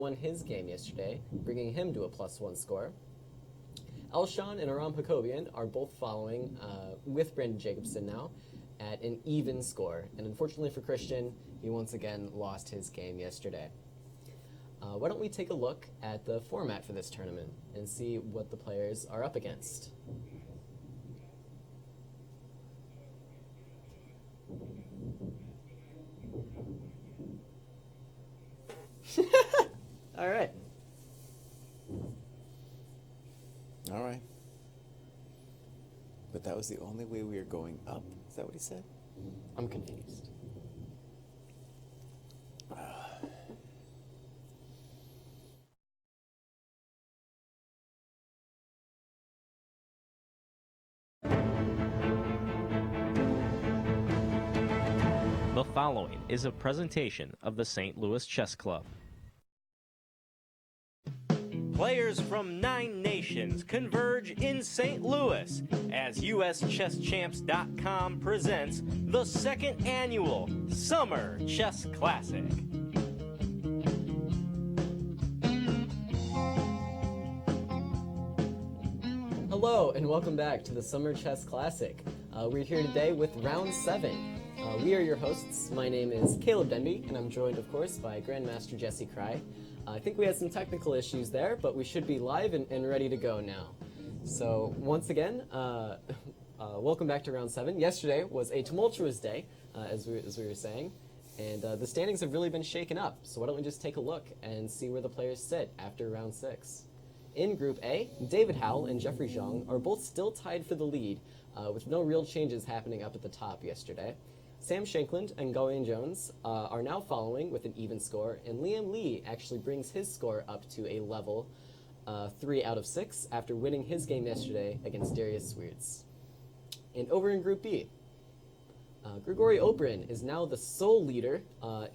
won his game yesterday, bringing him to a +1 score. Xiong and Aram Hakobian are both following with Brandon Jacobson now at an even score. And unfortunately for Christian, he once again lost his game yesterday. Why don't we take a look at the format for this tournament and see what the players are up against. All right. All right. But that was the only way we were going up? Is that what he said? I'm confused. The following is a presentation of the St. Louis Chess Club. Players from 9 nations converge in St. Louis as USChessChamps.com presents the 2nd annual Summer Chess Classic. Hello and welcome back to the Summer Chess Classic. We're here today with round 7. We are your hosts. My name is Caleb Denby, and I'm joined, of course, by Grandmaster Jesse Kraai. I think we had some technical issues there, but we should be live and ready to go now. So once again, welcome back to round 7. Yesterday was a tumultuous day, as we were saying, and the standings have really been shaken up. So why don't we just take a look and see where the players sit after round 6. In Group A, David Howell and Jeffrey Xiong are both still tied for the lead, with no real changes happening up at the top yesterday. Sam Shankland and Shankland-Jones are now following with an even score, and Liam Lee actually brings his score up to a level 3 out of 6 after winning his game yesterday against Darius Sweerts. And over in Group B, Grigory Oparin is now the sole leader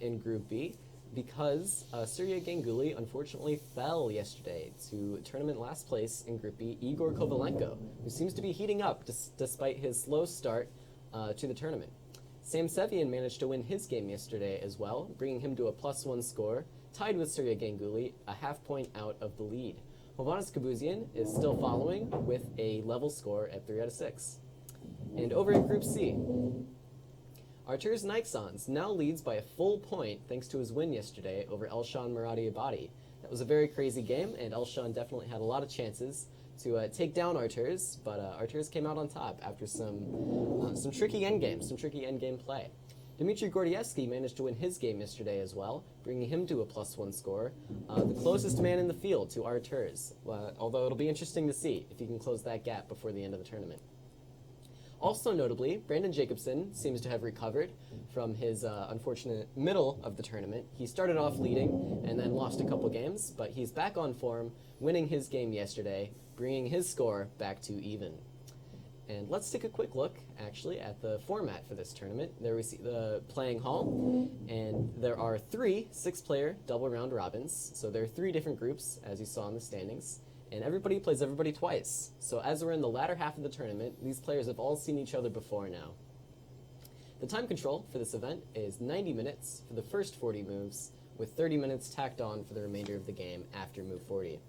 in Group B because Sergey Ganguly unfortunately fell yesterday to tournament last place in Group B, Igor Kovalenko, who seems to be heating up despite his slow start to the tournament. Sam Sevian managed to win his game yesterday as well, bringing him to a +1 score, tied with Sergey Ganguly, a half point out of the lead. Hovhannes Gabuzyan is still following with a level score at 3 out of 6. And over in Group C, Arturs Nixons now leads by a full point thanks to his win yesterday over Elshan Muradiabadi. That was a very crazy game, and Elshan definitely had a lot of chances to take down Arturs, but Arturs came out on top after some tricky endgame play. Dmitry Gordievsky managed to win his game yesterday as well, bringing him to a +1 score, the closest man in the field to Arturs, although it'll be interesting to see if he can close that gap before the end of the tournament. Also notably, Brandon Jacobson seems to have recovered from his unfortunate middle of the tournament. He started off leading and then lost a couple games, but he's back on form, winning his game yesterday, bringing his score back to even. And let's take a quick look, actually, at the format for this tournament. There we see the playing hall, and there are 3 6-player double round robins. So there are 3 different groups, as you saw in the standings, and everybody plays everybody twice. So as we're in the latter half of the tournament, these players have all seen each other before now. The time control for this event is 90 minutes for the first 40 moves, with 30 minutes tacked on for the remainder of the game after move 40.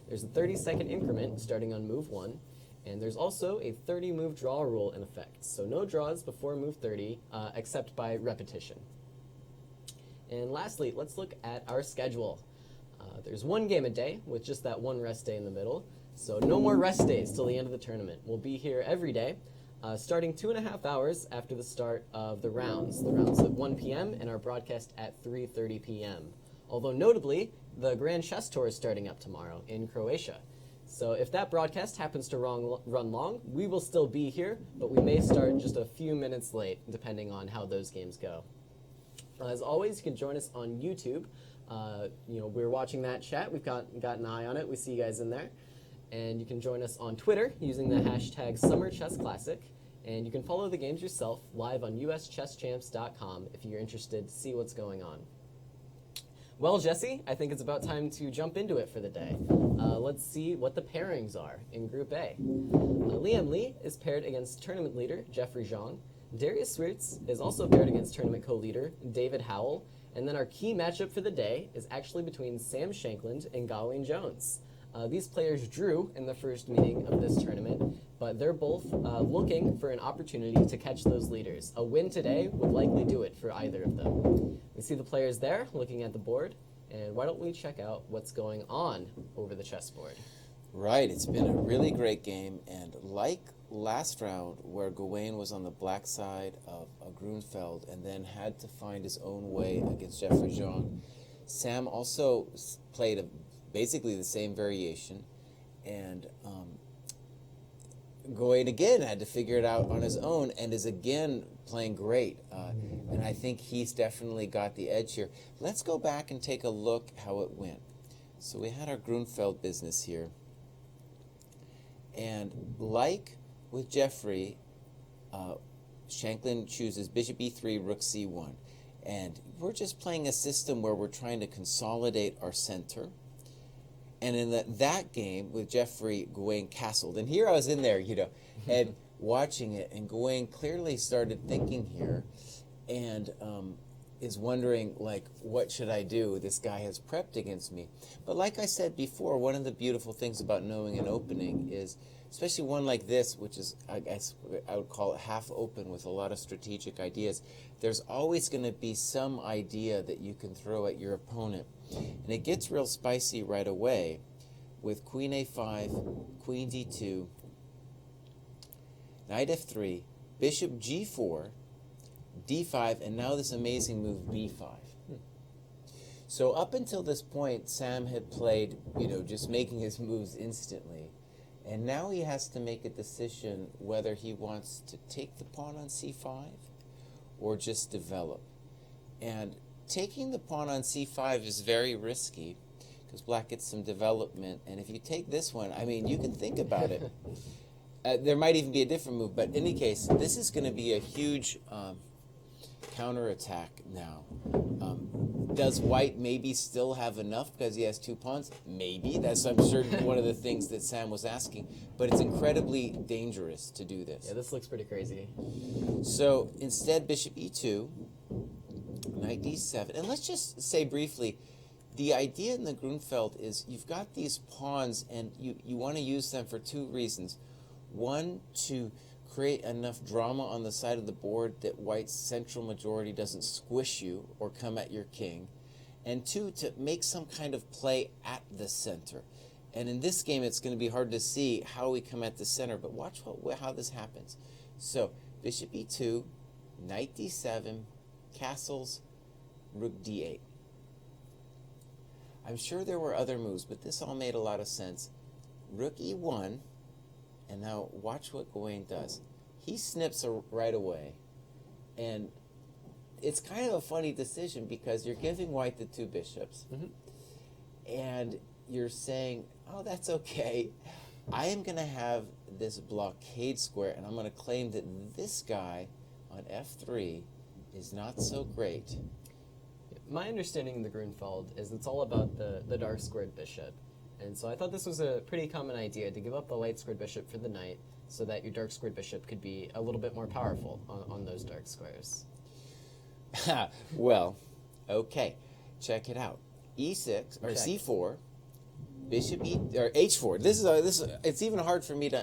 There's a 30-second increment starting on move 1, and there's also a 30-move draw rule in effect, so no draws before move 30, except by repetition. And lastly, let's look at our schedule. There's 1 game a day, with just that 1 rest day in the middle, so no more rest days till the end of the tournament. We'll be here every day, starting 2.5 hours after the start of the rounds. The rounds at 1 p.m. and our broadcast at 3:30 p.m. Although notably, the Grand Chess Tour is starting up tomorrow in Croatia. So if that broadcast happens to run long, we will still be here, but we may start just a few minutes late, depending on how those games go. As always, you can join us on YouTube. We're watching that chat. We've got an eye on it. We see you guys in there. And you can join us on Twitter using the hashtag SummerChessClassic. And you can follow the games yourself live on USChessChamps.com if you're interested to see what's going on. Well, Jesse, I think it's about time to jump into it for the day. Let's see what the pairings are in Group A. Liam Lee is paired against tournament leader Jeffrey Xiong. Darius Sweerts is also paired against tournament co-leader David Howell. And then our key matchup for the day is actually between Sam Shankland and Shankland-Jones. These players drew in the first meeting of this tournament, but they're both looking for an opportunity to catch those leaders. A win today would likely do it for either of them. We see the players there looking at the board, and why don't we check out what's going on over the chessboard? Right, it's been a really great game, and like last round where Gawain was on the black side of a Grunfeld and then had to find his own way against Jeffrey Xiong, Sam also played basically the same variation, and Gawain again had to figure it out on his own and is again playing great. And I think he's definitely got the edge here. Let's go back and take a look how it went. So we had our Grunfeld business here. And like with Jeffrey, Shankland chooses bishop e3, rook c1. And we're just playing a system where we're trying to consolidate our center. And in that game with Jeffrey, Gawain castled. And here I was in there, and watching it. And Gawain clearly started thinking here and is wondering, like, what should I do? This guy has prepped against me. But like I said before, one of the beautiful things about knowing an opening is, especially one like this, which is, I guess, I would call it half open with a lot of strategic ideas, there's always going to be some idea that you can throw at your opponent. And it gets real spicy right away with queen a5, queen d2, knight f3, bishop g4, d5, and now this amazing move b5. So up until this point, Sam had played, just making his moves instantly. And now he has to make a decision whether he wants to take the pawn on c5 or just develop. And taking the pawn on c5 is very risky because black gets some development. And if you take this one, I mean, you can think about it. There might even be a different move. But in any case, this is going to be a huge counterattack now. Does white maybe still have enough because he has two pawns? Maybe. That's, I'm sure, one of the things that Sam was asking. But it's incredibly dangerous to do this. Yeah, this looks pretty crazy. So instead, bishop e2, knight d7. And let's just say briefly, the idea in the Grunfeld is you've got these pawns and you want to use them for two reasons. One, to create enough drama on the side of the board that white's central majority doesn't squish you or come at your king. And two, to make some kind of play at the center. And in this game, it's going to be hard to see how we come at the center, but watch how this happens. So, bishop e2, knight d7, castles, rook d8. I'm sure there were other moves, but this all made a lot of sense. Rook e1, and now watch what Gawain does. He snips right away, and it's kind of a funny decision because you're giving white the two bishops, and you're saying, oh, that's okay. I am going to have this blockade square, and I'm going to claim that this guy on f3 is not so great. My understanding in the Grunfeld is it's all about the dark squared bishop. And so I thought this was a pretty common idea, to give up the light squared bishop for the knight so that your dark squared bishop could be a little bit more powerful on those dark squares. Well, okay. Check it out. E6, or Check. C4, bishop E, or H4. This is it's even hard for me to,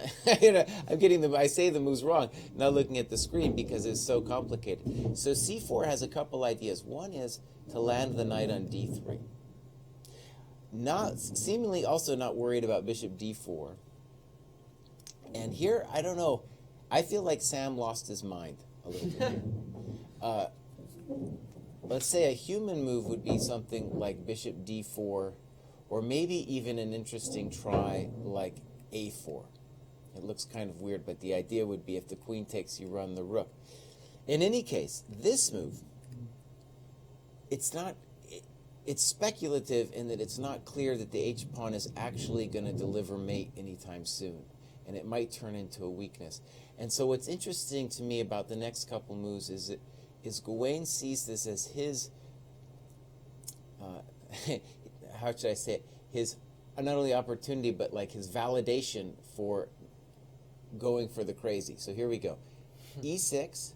I say the moves wrong, not looking at the screen because it's so complicated. So C4 has a couple ideas. One is to land the knight on D3. Seemingly also not worried about bishop d4. And here, I don't know, I feel like Sam lost his mind a little bit here. Let's say a human move would be something like bishop d4, or maybe even an interesting try like a4. It looks kind of weird, but the idea would be if the queen takes, you run the rook. In any case, this move, it's speculative in that it's not clear that the h-pawn is actually going to deliver mate anytime soon, and it might turn into a weakness. And so what's interesting to me about the next couple moves is that Gawain sees this as his, how should I say it, his not only opportunity, but like his validation for going for the crazy. So here we go. E6,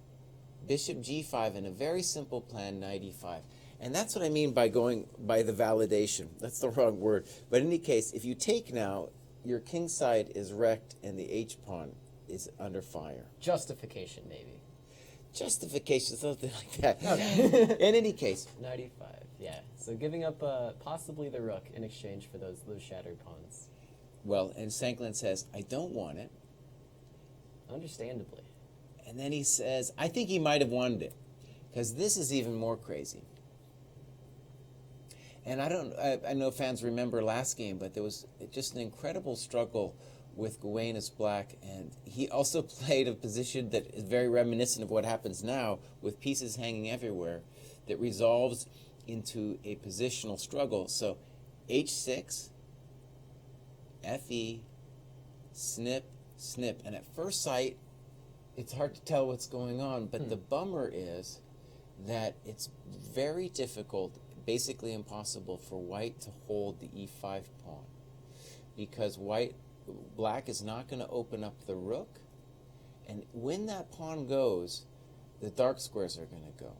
bishop g5, and a very simple plan, knight e5. And that's what I mean by going by the validation. That's the wrong word. But in any case, if you take now, your king side is wrecked and the h-pawn is under fire. Justification, maybe. Justification, something like that. Okay. In any case. 95, yeah. So giving up possibly the rook in exchange for those shattered pawns. Well, and Shankland says, I don't want it. Understandably. And then he says, I think he might have wanted it. Because this is even more crazy. And I know fans remember last game, but there was just an incredible struggle with Gawain as black, and he also played a position that is very reminiscent of what happens now, with pieces hanging everywhere, that resolves into a positional struggle. So h6, fe, snip, snip, and at first sight, it's hard to tell what's going on, but the bummer is that it's very difficult, basically impossible, for white to hold the e5 pawn, because black is not going to open up the rook, and when that pawn goes, the dark squares are going to go.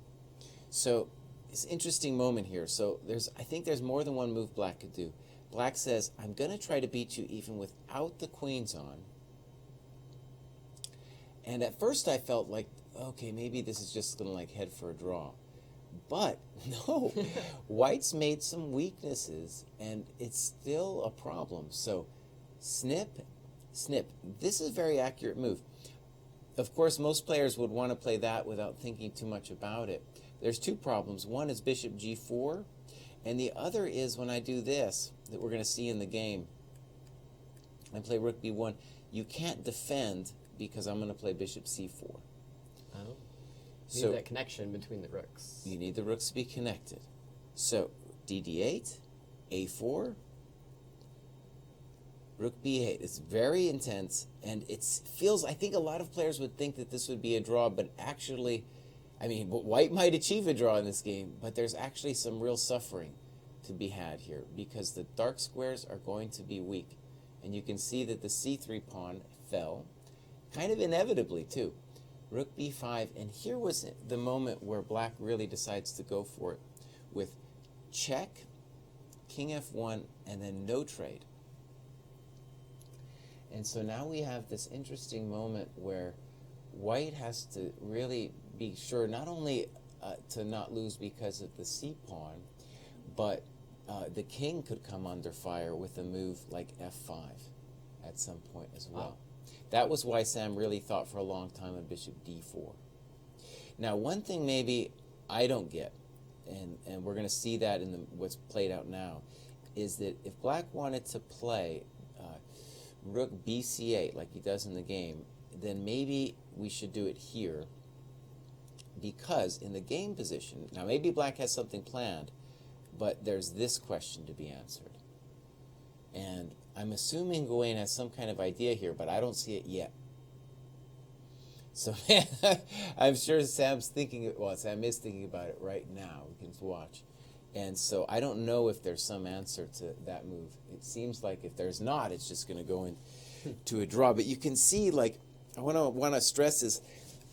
So it's an interesting moment here. So I think there's more than one move black could do. Black says, I'm going to try to beat you even without the queens on. And at first I felt like, okay, maybe this is just going to head for a draw. But no, white's made some weaknesses, and it's still a problem. So snip, snip. This is a very accurate move. Of course, most players would want to play that without thinking too much about it. There's two problems. One is bishop g4, and the other is when I do this, that we're going to see in the game, I play rook b1, you can't defend because I'm going to play bishop c4. Oh. You So need that connection between the rooks. you need the rooks to be connected. So dd8, a4, rook b8. It's very intense, and it feels, I think a lot of players would think that this would be a draw, but actually, I mean, white might achieve a draw in this game, but there's actually some real suffering to be had here, because the dark squares are going to be weak. And you can see that the c3 pawn fell, kind of inevitably too. Rook b5, and here was the moment where black really decides to go for it, with check, king f1, and then no trade. And so now we have this interesting moment where white has to really be sure not only to not lose because of the c pawn, but the king could come under fire with a move like f5 at some point as well. That was why Sam really thought for a long time on bishop d4. Now, one thing maybe I don't get, and we're going to see that in what's played out now, is that if black wanted to play rook bc8 like he does in the game, then maybe we should do it here, because in the game position, now maybe black has something planned, but there's this question to be answered. And I'm assuming Gawain has some kind of idea here, but I don't see it yet. So I'm sure Sam's thinking, well, Sam is thinking about it right now. We can watch. And so I don't know if there's some answer to that move. It seems like if there's not, it's just going to go into a draw. But you can see, like, I want to stress is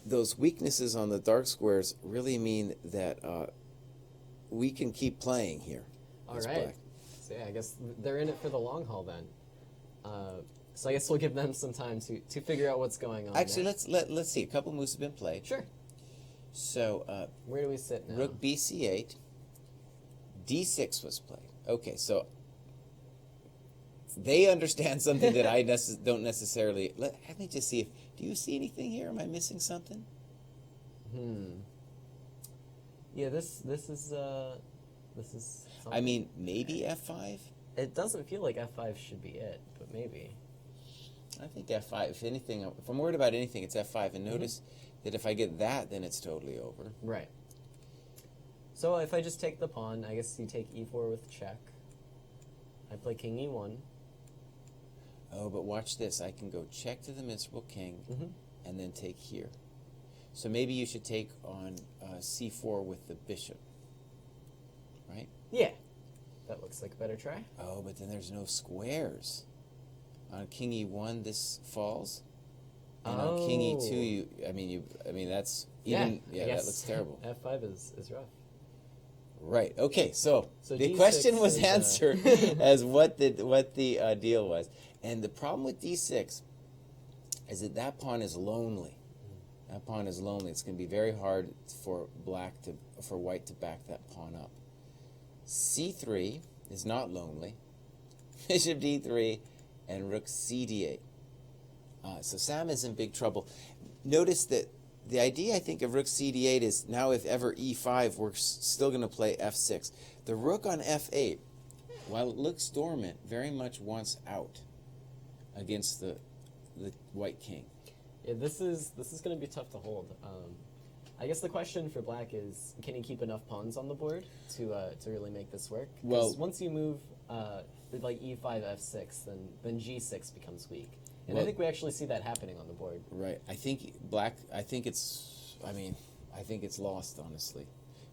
those weaknesses on the dark squares really mean that we can keep playing here. All right. Black. So yeah, I guess they're in it for the long haul then. So I guess we'll give them some time to figure out what's going on. Actually, let's see. A couple moves have been played. Sure. So where do we sit now? Rook bc8. d6 was played. Okay, so they understand something that I don't necessarily. Let me just see if. Do you see anything here? Am I missing something? Yeah, this is. I mean, maybe f5. It doesn't feel like f5 should be it, but maybe. I think f5. If anything, if I'm worried about anything, it's f5. And notice that if I get that, then it's totally over. Right. So if I just take the pawn, I guess you take e4 with check. I play king e1. Oh, but watch this. I can go check to the miserable king, and then take here. So maybe you should take on c4 with the bishop. Right? Yeah. That looks like a better try. Oh, but then there's no squares. On king e1, this falls. And on king e2, I mean that's even. Yeah, that looks terrible. f5 is rough. Right. Okay. So So the D6 question was is, answered as what the deal was, and the problem with D6 is that pawn is lonely. That pawn is lonely. It's going to be very hard for white to back that pawn up. C3 is not lonely. Bishop D3 and rook C D8. So Sam is in big trouble. Notice that the idea, I think, of rook C D8 is now if ever E5, we're still going to play F6. The rook on F8, while it looks dormant, very much wants out against the white king. Yeah, this is going to be tough to hold. I guess the question for black is, can he keep enough pawns on the board to really make this work? Because once you move like E5, F6, then G6 becomes weak. And I think we actually see that happening on the board. Right. I think it's lost, honestly.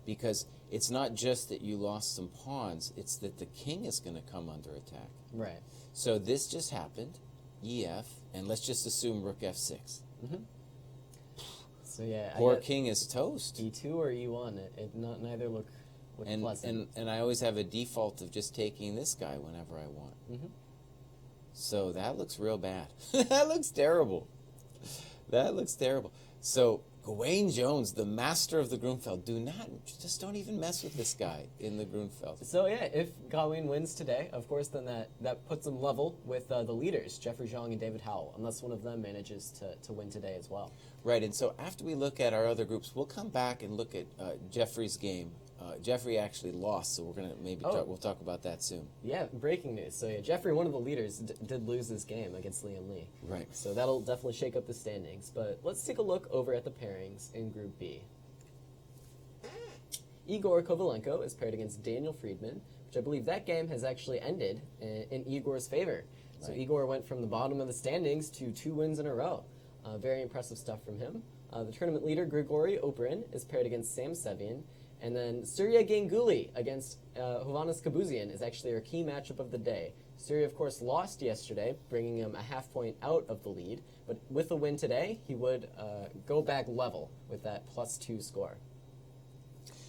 Because it's not just that you lost some pawns, it's that the king is going to come under attack. Right. So this just happened, EF, and let's just assume rook F6. Mm-hmm. So yeah, Poor king is toast. E2 or E1, neither look pleasant. And I always have a default of just taking this guy whenever I want. Mm-hmm. So that looks real bad. That looks terrible. That looks terrible. So Xiong-Jones, the master of the Grunfeld, don't even mess with this guy in the Grunfeld. So yeah, if Gawain wins today, of course, then that puts him level with the leaders, Jeffrey Xiong and David Howell, unless one of them manages to win today as well. Right, and so after we look at our other groups, we'll come back and look at Jeffrey's game. Jeffrey actually lost, so we're gonna we'll talk about that soon. Yeah, breaking news. So yeah, Jeffrey, one of the leaders, did lose this game against Liam Lee. Right. So that'll definitely shake up the standings. But let's take a look over at the pairings in Group B. Igor Kovalenko is paired against Daniel Friedman, which I believe that game has actually ended in Igor's favor. So Right. Igor went from the bottom of the standings to 2 wins in a row. Very impressive stuff from him. The tournament leader, Grigory Oparin, is paired against Sam Sevian. And then Surya Ganguly against Hovhannes Gabuzyan is actually our key matchup of the day. Surya, of course, lost yesterday, bringing him a half point out of the lead. But with a win today, he would go back level with that +2 score.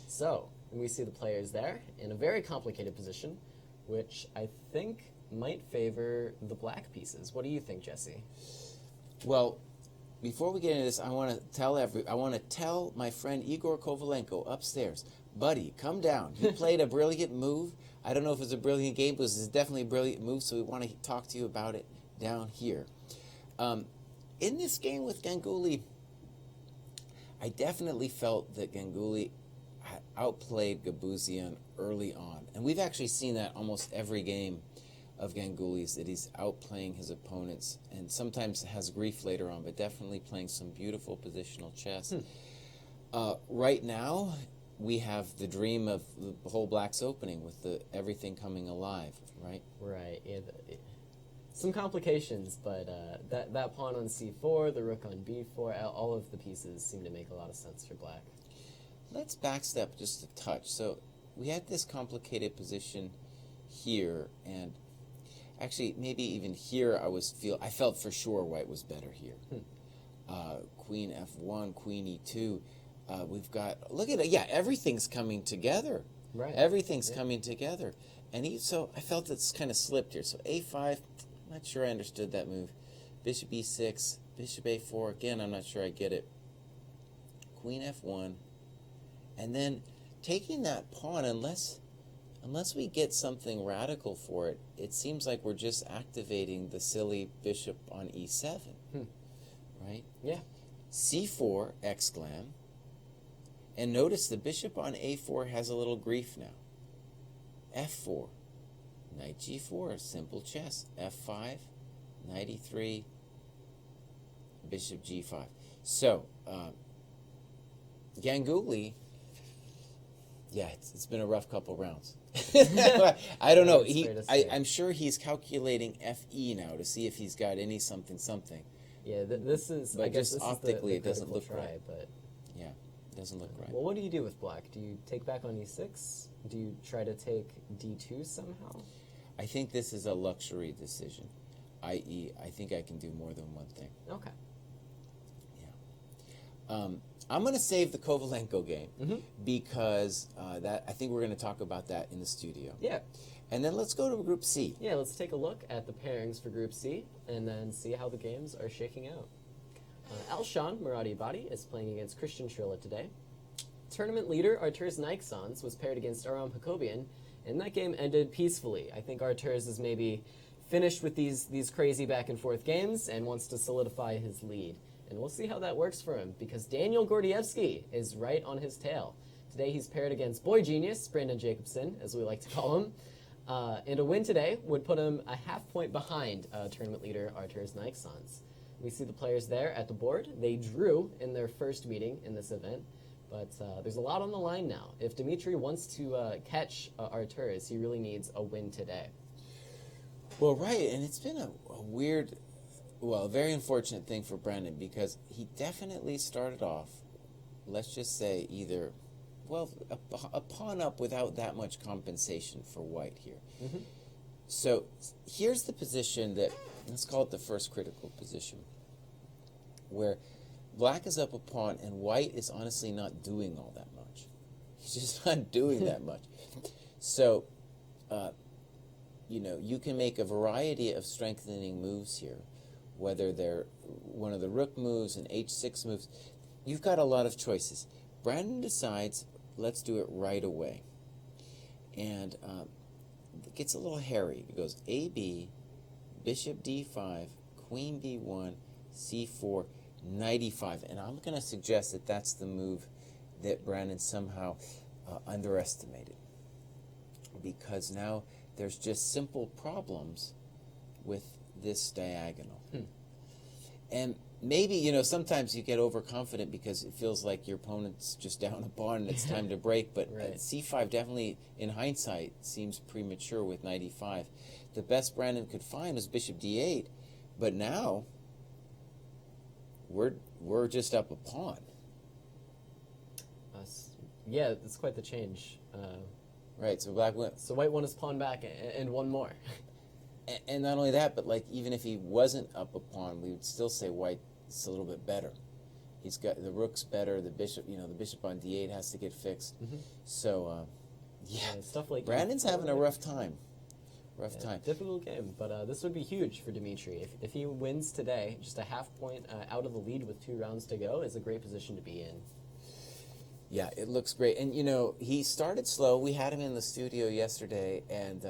So, we see the players there in a very complicated position, which I think might favor the black pieces. What do you think, Jesse? Well, before we get into this, I want to tell my friend Igor Kovalenko upstairs, buddy, come down. You played a brilliant move. I don't know if it's a brilliant game, but it's definitely a brilliant move, so we want to talk to you about it down here. In this game with Ganguly, I definitely felt that Ganguly outplayed Gabuzyan early on. And we've actually seen that almost every game of Ganguly's, that he's outplaying his opponents and sometimes has grief later on, but definitely playing some beautiful positional chess. Right now, we have the dream of the whole Blacks opening with everything coming alive, right? Right. Yeah, some complications, but that pawn on c4, the rook on b4, all of the pieces seem to make a lot of sense for black. Let's backstep just a touch. So we had this complicated position here, and actually maybe even here I felt for sure white was better here. Queen f1, queen e2. We've got, look at it, yeah, everything's coming together. Right. Everything's coming together. And so I felt it's kind of slipped here. So a5, I'm not sure I understood that move. Bishop e6, bishop a4, again, I'm not sure I get it. Queen f1. And then taking that pawn, unless we get something radical for it, it seems like we're just activating the silly bishop on e7, right? Yeah. c4, exclam. And notice the bishop on a4 has a little grief now. f4, knight g4, simple chess. f5, knight e3, bishop g5. So, Ganguly, yeah, it's been a rough couple rounds. I don't know. I'm sure he's calculating FE now to see if he's got any something. Yeah, this is. But I guess just this optically, is the it doesn't look try, right. But yeah, it doesn't look right. Well, what do you do with black? Do you take back on e6? Do you try to take d2 somehow? I think this is a luxury decision, i.e., I think I can do more than one thing. Okay. I'm going to save the Kovalenko game because I think we're going to talk about that in the studio. Yeah. And then let's go to Group C. Yeah, let's take a look at the pairings for Group C and then see how the games are shaking out. Alshon Muradibadi is playing against Christian Trilla today. Tournament leader Arturs Nixons was paired against Aram Hakobian, and that game ended peacefully. I think Arturs is maybe finished with these crazy back and forth games and wants to solidify his lead. And we'll see how that works for him, because Daniel Gordievsky is right on his tail. Today he's paired against Boy Genius, Brandon Jacobson, as we like to call him. And a win today would put him a half point behind tournament leader Arturs Nixons. We see the players there at the board. They drew in their first meeting in this event, but there's a lot on the line now. If Dmitry wants to catch Arturs, he really needs a win today. Well, right, and it's been a weird, well, a very unfortunate thing for Brandon, because he definitely started off, let's just say, either, well, a pawn up without that much compensation for white here. So here's the position that, let's call it the first critical position, where black is up a pawn and white is honestly not doing all that much. He's just not doing that much. So, you can make a variety of strengthening moves here, whether they're one of the rook moves and h6 moves. You've got a lot of choices. Brandon decides, let's do it right away. And it gets a little hairy. It goes AB, bishop d5, queen b1, c4, knight e5. And I'm going to suggest that that's the move that Brandon somehow underestimated, because now there's just simple problems with this diagonal. And maybe, sometimes you get overconfident because it feels like your opponent's just down a pawn and it's time to break, but Right. c5 definitely, in hindsight, seems premature with knight e5. The best Brandon could find was bishop d8, but now we're just up a pawn. Yeah, it's quite the change. Right, so black went. So white won his pawn back and one more. And not only that, but even if he wasn't up a pawn, we would still say white's a little bit better. He's got the rook's better, the bishop, the bishop on d8 has to get fixed. So, Stuff like Brandon's having a rough time. Rough time. Difficult game, but this would be huge for Dmitry. If he wins today, just a half point out of the lead with 2 rounds to go is a great position to be in. Yeah, it looks great. And, he started slow. We had him in the studio yesterday, and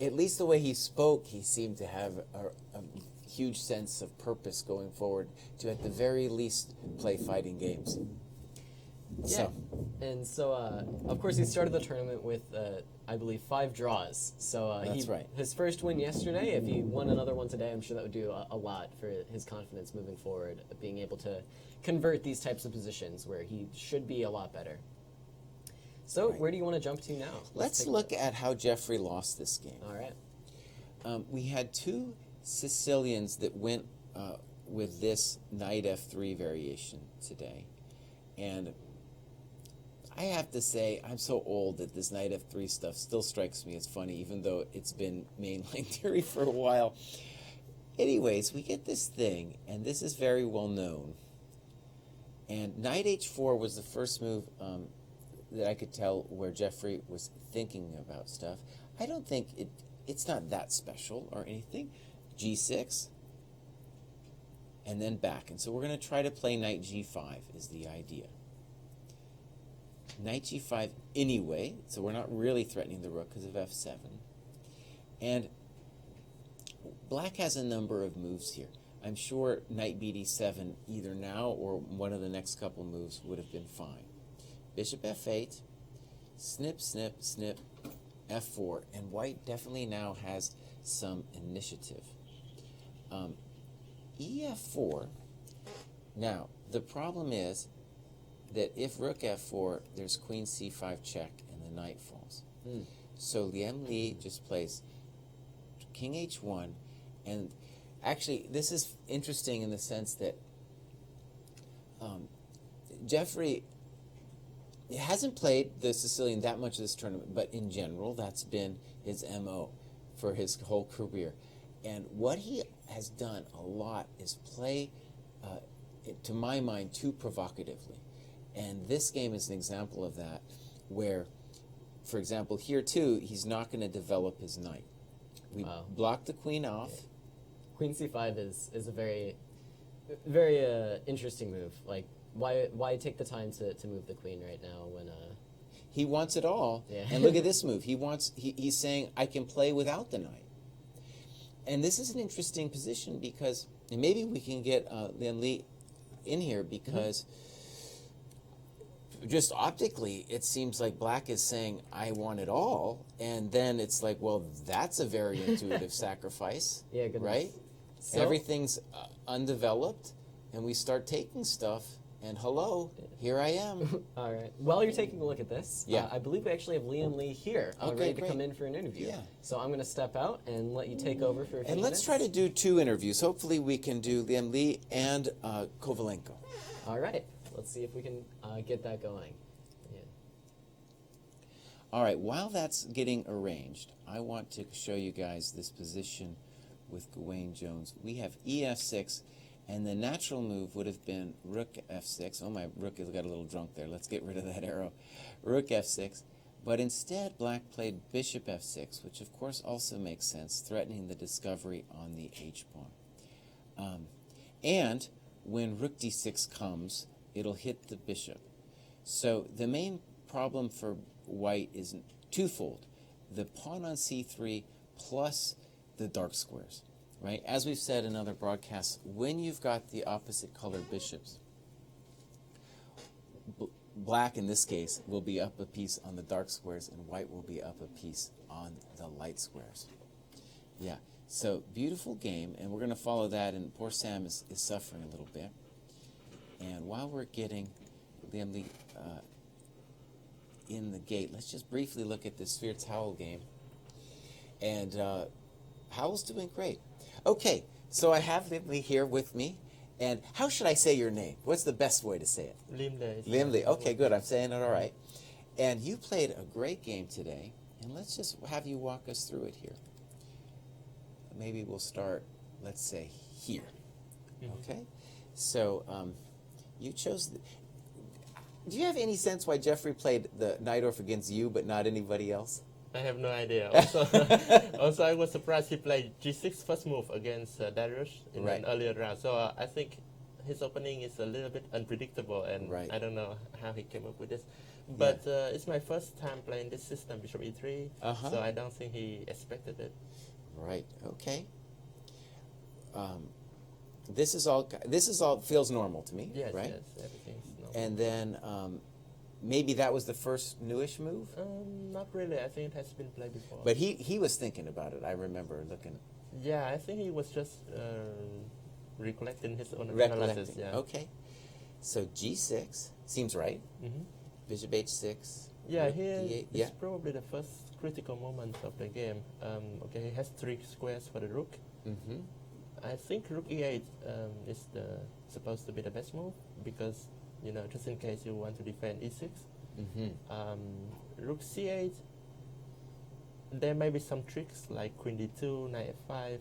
at least the way he spoke, he seemed to have a huge sense of purpose going forward to, at the very least, play fighting games. Yeah, and so, of course, he started the tournament with, I believe, 5 draws. So That's right. His first win yesterday, if he won another one today, I'm sure that would do a lot for his confidence moving forward, being able to convert these types of positions where he should be a lot better. So Right. where do you want to jump to now? Let's look at how Jeffrey lost this game. All right. We had 2 Sicilians that went with this knight f3 variation today. And I have to say, I'm so old that this knight f3 stuff still strikes me as funny, even though it's been mainline theory for a while. Anyways, we get this thing, and this is very well known. And knight h4 was the first move that I could tell where Jeffrey was thinking about stuff. I don't think it's not that special or anything. g6, and then back. And so we're going to try to play knight g5 is the idea. Knight g5 anyway, so we're not really threatening the rook because of f7. And black has a number of moves here. I'm sure knight bd7 either now or one of the next couple moves would have been fine. Bishop f8, snip, snip, snip, f4, and white definitely now has some initiative. ef4, now the problem is that if rook f4, there's queen c5 check and the knight falls. So Liam Li just plays king h1, and actually this is interesting in the sense that Jeffrey hasn't played the Sicilian that much this tournament, but in general that's been his MO for his whole career. And what he has done a lot is play to my mind, too provocatively. And this game is an example of that, where, for example, here too, he's not going to develop his knight. We block the queen off. Yeah. Queen c5 is a very, very interesting move. Like, why take the time to move the queen right now when he wants it all. Yeah. And look at this move. He's saying, I can play without the knight. And this is an interesting position because, and maybe we can get Lian Li in here because just optically, it seems like black is saying, I want it all. And then it's like, well, that's a very intuitive sacrifice. Yeah, goodness. Right? So, Everything's undeveloped, and we start taking stuff, and hello, here I am. all right. While you're taking a look at this, Yeah. I believe we actually have Lian Li here, Okay, ready to great. come in for an interview. Yeah. So I'm going to step out and let you take over for a few And let's minutes. try to do 2 interviews. Hopefully we can do Lian Li and Kovalenko. All right. Let's see if we can get that going. Yeah. All right, while that's getting arranged, I want to show you guys this position with Xiong-Jones. We have ef6, and the natural move would have been rook f6. Oh, my rook has got a little drunk there. Let's get rid of that arrow. Rook f6. But instead, black played bishop f6, which of course also makes sense, threatening the discovery on the h-pawn. And when rook d6 comes, it'll hit the bishop. So the main problem for white is twofold. The pawn on c3 plus the dark squares, right? As we've said in other broadcasts, when you've got the opposite colored bishops, black in this case will be up a piece on the dark squares and white will be up a piece on the light squares. Yeah, so beautiful game, and we're going to follow that, and poor Sam is suffering a little bit. And while we're getting Lian Li in the gate, let's just briefly look at the Sphere Towel game. And Howell's doing great. Okay, so I have Lian Li here with me. And how should I say your name? What's the best way to say it? Lian Li. Lian Li. Okay, good. I'm saying it all right. And you played a great game today. And let's just have you walk us through it here. Maybe we'll start, let's say, here. Okay? So you chose... Do you have any sense why Jeffrey played the Knight Orf against you but not anybody else? I have no idea. Also, I was surprised he played g6 first move against Darius in an earlier round. So I think his opening is a little bit unpredictable, and I don't know how he came up with this. But it's my first time playing this system, Bishop e3, so I don't think he expected it. Right. Okay. This is all feels normal to me. Yes, right? yes, everything's normal. And then maybe that was the first newish move. Not really. I think it has been played before. But he was thinking about it. I remember looking. Yeah, I think he was just recollecting his own analysis. Yeah. Okay. So g6 seems right. Bishop h6. Yeah, rook here d8. is probably the first critical moment of the game. Okay, he has 3 squares for the rook. I think rook e8 is supposed to be the best move because, just in case you want to defend e6. Rook c8, there may be some tricks like queen d2, knight f5,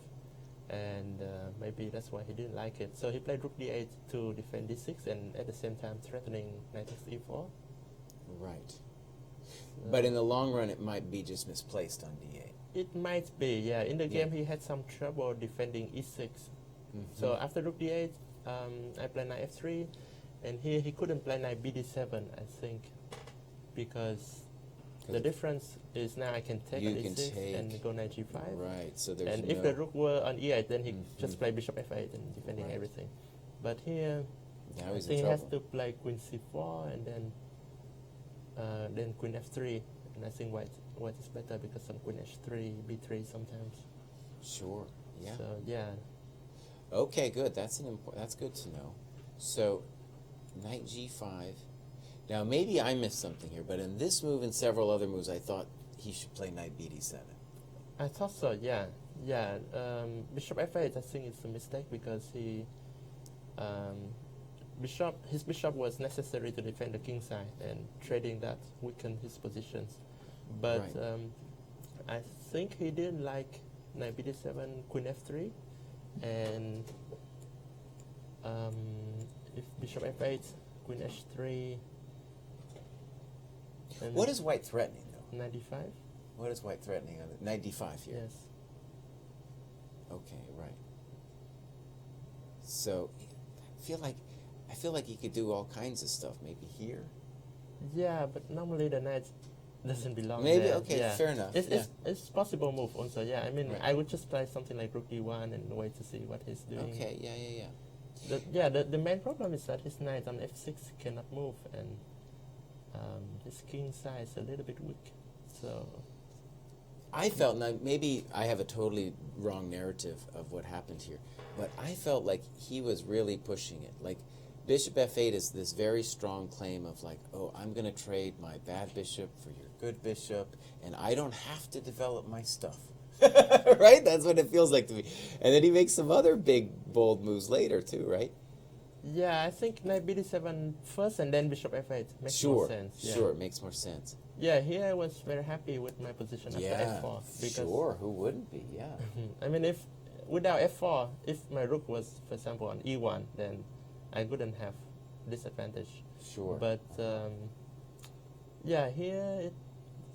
and maybe that's why he didn't like it. So he played rook d8 to defend d6 and at the same time threatening knight takes e4. Right. But in the long run, it might be just misplaced on d8. It might be, yeah. In the game, he had some trouble defending e6. So after rook d8, I played knight f3, and here he couldn't play knight bd7, I think, because the difference is now I can take on e6 and go knight g5. Right. So there's and if the rook were on e8, then he just play bishop f8 and defending everything. But here, now I he's think in he has trouble. to play queen c4 and then queen f3, and I think white is better because some queen h3, b3 sometimes. Sure. Yeah. So yeah. Okay, good. That's good to know. So, knight g5. Now, maybe I missed something here, but in this move and several other moves, I thought he should play knight bd7. I thought so. Yeah. Yeah. Bishop f8. I think it's a mistake because his bishop was necessary to defend the king side, and trading that weakened his positions. But I think he didn't like knight bd7, queen f3, and if bishop f8, queen h3. What is white threatening, though? 95? What is white threatening on the knight d5 here? Yes. Okay, right. So, I feel like he could do all kinds of stuff. Maybe here. Yeah, but normally the knight doesn't belong Maybe there. okay, Yeah. fair enough. It's possible move also. Yeah, I mean, Right. I would just play something like rook e1 and wait to see what he's doing. Okay, yeah. The main problem is that his knight on f6 cannot move, and his king side is a little bit weak. So I felt, now maybe I have a totally wrong narrative of what happened here, but I felt like he was really pushing it. Like bishop f8 is this very strong claim of like, oh, I'm going to trade my bad bishop for your good bishop, and I don't have to develop my stuff. Right? That's what it feels like to me. And then he makes some other big, bold moves later too, right? yeah, I think knight bd7 first and then bishop f8 makes more sense. Yeah. Sure, it makes more sense. Yeah, here I was very happy with my position after f4. Because Sure, who wouldn't be? Yeah. I mean, if without f4, if my rook was, for example, on e1, then I wouldn't have disadvantage. Sure. But yeah, here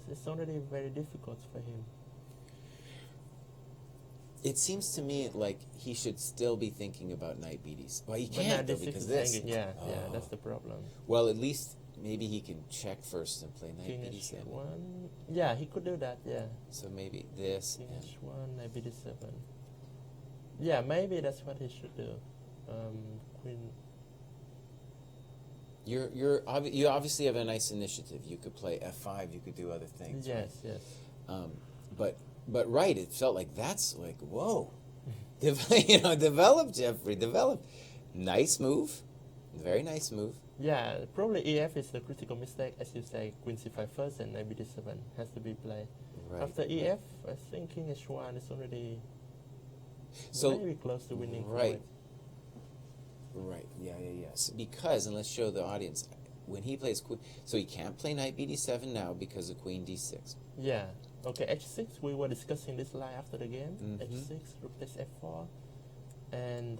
it's already very difficult for him. It seems to me like he should still be thinking about knight bd. Well, he But can't knight though d6 because is this. hanging. Yeah, Oh. that's the problem. Well, at least maybe he can check first and play knight King bd7. h1. Yeah, he could do that. Yeah. So maybe this. King And h1, knight bd7. Yeah, maybe that's what he should do. Queen. you obviously have a nice initiative. You could play f5. You could do other things. Yes, yes. But right, it felt like that's like whoa, develop Jeffrey, develop. Nice move, very nice move. Yeah, probably EF is the critical mistake, as you say. Queen c5 first and knight bd7 has to be played. Right. After EF, I think king h1 is already So maybe close to winning. for right. white. Right. Yeah. So because, and let's show the audience, when he plays queen, so he can't play knight bd7 now because of queen d6. Yeah. Okay, h6, we were discussing this lie after the game. Mhm. H6, rook takes f4. And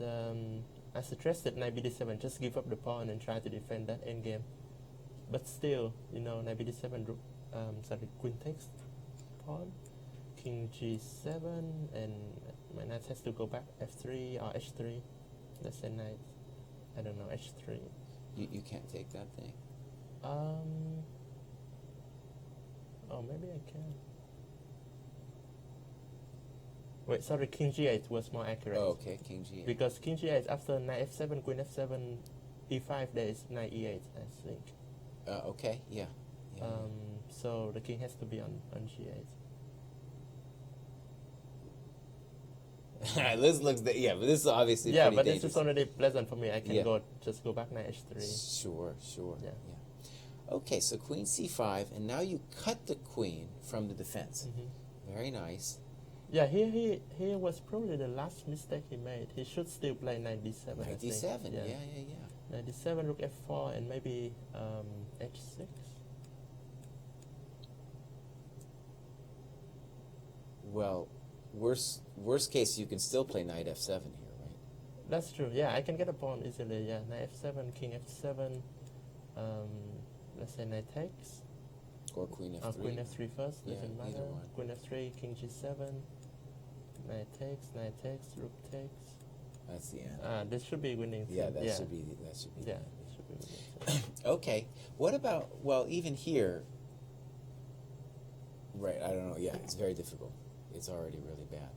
I suggested knight bd7, just give up the pawn and try to defend that endgame. But still, knight bd7, rook, queen takes pawn, king g7, and my knight has to go back f3 or h3. Let's say knight, I don't know, h3. You can't take that thing. Oh, maybe I can. Wait, sorry, king g8 was more accurate. Oh, okay, king g8. Because king g8 after knight f7, queen f7, e5, there is knight e8, I think. Okay, yeah. So the king has to be on g8. This looks, but this is obviously Yeah, pretty but dangerous. this is already pleasant for me. I can Yeah. just go back knight h3. Sure. Yeah. Okay, so queen c5, and now you cut the queen from the defense. Mhm. Very nice. Yeah, here was probably the last mistake he made. He should still play knight d7. I Knight think. d7, yeah. Knight d7, rook f4, and maybe h6. Well, worst case, you can still play knight f7 here, right? That's true. Yeah, I can get a pawn easily. Yeah, knight f7, king f7. Let's say knight takes. Or queen f3. Queen f3 first. Yeah, Doesn't either matter. one. Queen f3, king g7. Knight takes, rook takes. That's the end. This should be winning. Yeah, that yeah. should be. Yeah, the this end. should be winning. Okay. What about? Well, even here. Right. I don't know. Yeah, it's very difficult. It's already really bad.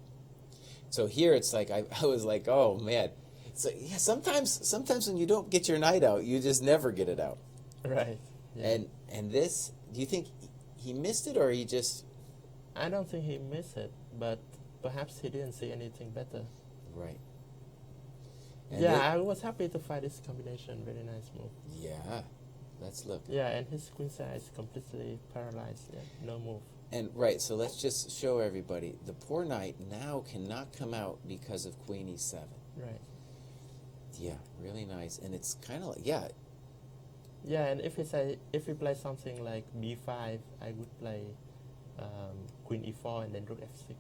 So here it's like I was like, oh man. So yeah, sometimes when you don't get your knight out, you just never get it out. Right. Yeah. And this, do you think he missed it or he just? I don't think he missed it, but perhaps he didn't see anything better. Right. And Yeah, I was happy to find this combination. Very nice move. Yeah. Let's look. Yeah, and his queen side is completely paralyzed. Yeah, no move. And right, so let's just show everybody. The poor knight now cannot come out because of queen e7. Right. Yeah, really nice. And it's kind of like, yeah. Yeah, and if he plays something like b5, I would play queen e4 and then rook f6.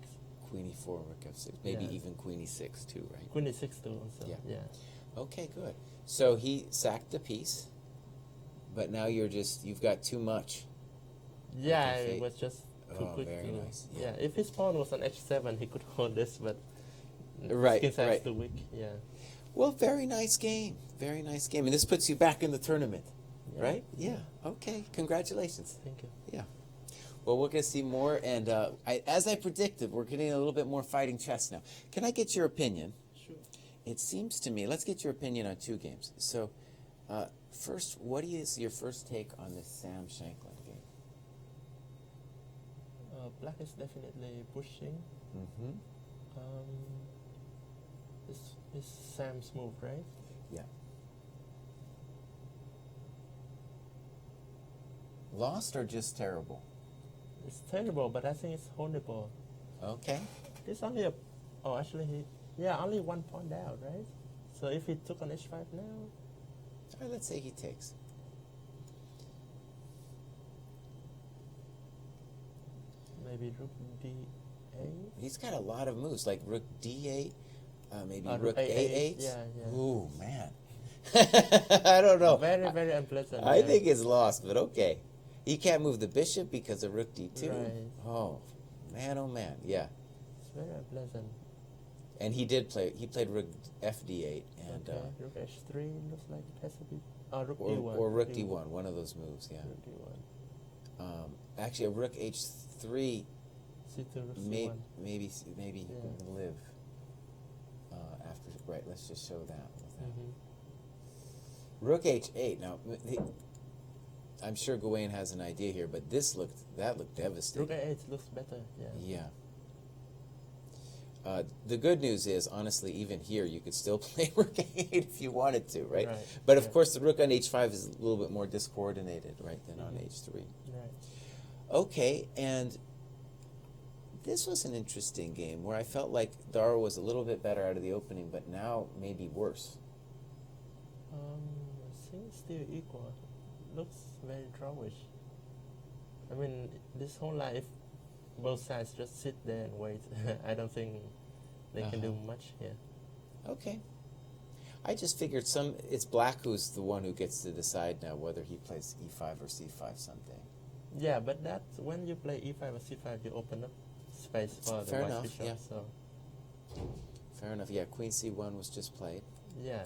Queen e4, rook f6. Maybe Yeah. even queen e6 too, right? Queen e6 too also. Yeah. Yeah. Okay, good. So he sacked the piece, but now you've got too much. Yeah, Okay. it was just too Oh, quick. very to, nice. Yeah. If his pawn was on h7, he could hold this, but Right, skin size right. too weak. Yeah. Well, very nice game. Very nice game. And this puts you back in the tournament, Yeah. right? Yeah. Okay. Congratulations. Thank you. Yeah. Well, we're going to see more. And as I predicted, we're getting a little bit more fighting chess now. Can I get your opinion? Sure. It seems to me, let's get your opinion on two games. So, first, what is your first take on this Sam Shankland game? Black is definitely pushing. Mm-hmm. Is Sam's move, right? Yeah. Lost or just terrible? It's terrible, but I think it's holdable. Okay. It's only only one pawn down, right? So if he took on h5 now, All right, let's say he takes. maybe rook d8. He's got a lot of moves, like rook d8, maybe rook rook a8. Yeah, yeah. Ooh, man. I don't know. Very, very unpleasant. I yeah. think it's lost, but okay. He can't move the bishop because of rook d2. Right. Oh, man, yeah. It's very unpleasant. And he played rook fd8 and Okay, rook h3 looks like it has to be. Rook or, d1. or rook d1, one of those moves, yeah. Rook d1. Actually, a rook h3 c2, rook c1. maybe he Yeah. can live after. Right, let's just show that. With that. Mm-hmm. Rook h8. Now, I'm sure Gawain has an idea here, but that looked devastating. Rook a8 looks better. Yeah. Yeah. The good news is, honestly, even here, you could still play rook a8 if you wanted to, right? Right. But of Yeah. course, the rook on h5 is a little bit more discoordinated, right, than on h3. Right. Okay, and this was an interesting game where I felt like Dara was a little bit better out of the opening, but now maybe worse. I think it's still equal. Looks very drawish. I mean, this whole line, if both sides just sit there and wait, I don't think they can do much here. Okay. I just figured it's Black who's the one who gets to decide now whether he plays e5 or c5 someday. Yeah, but that's when you play e5 or c5, you open up space for the Fair white enough, bishop. yeah. So Fair enough. Yeah, queen c1 was just played. yeah,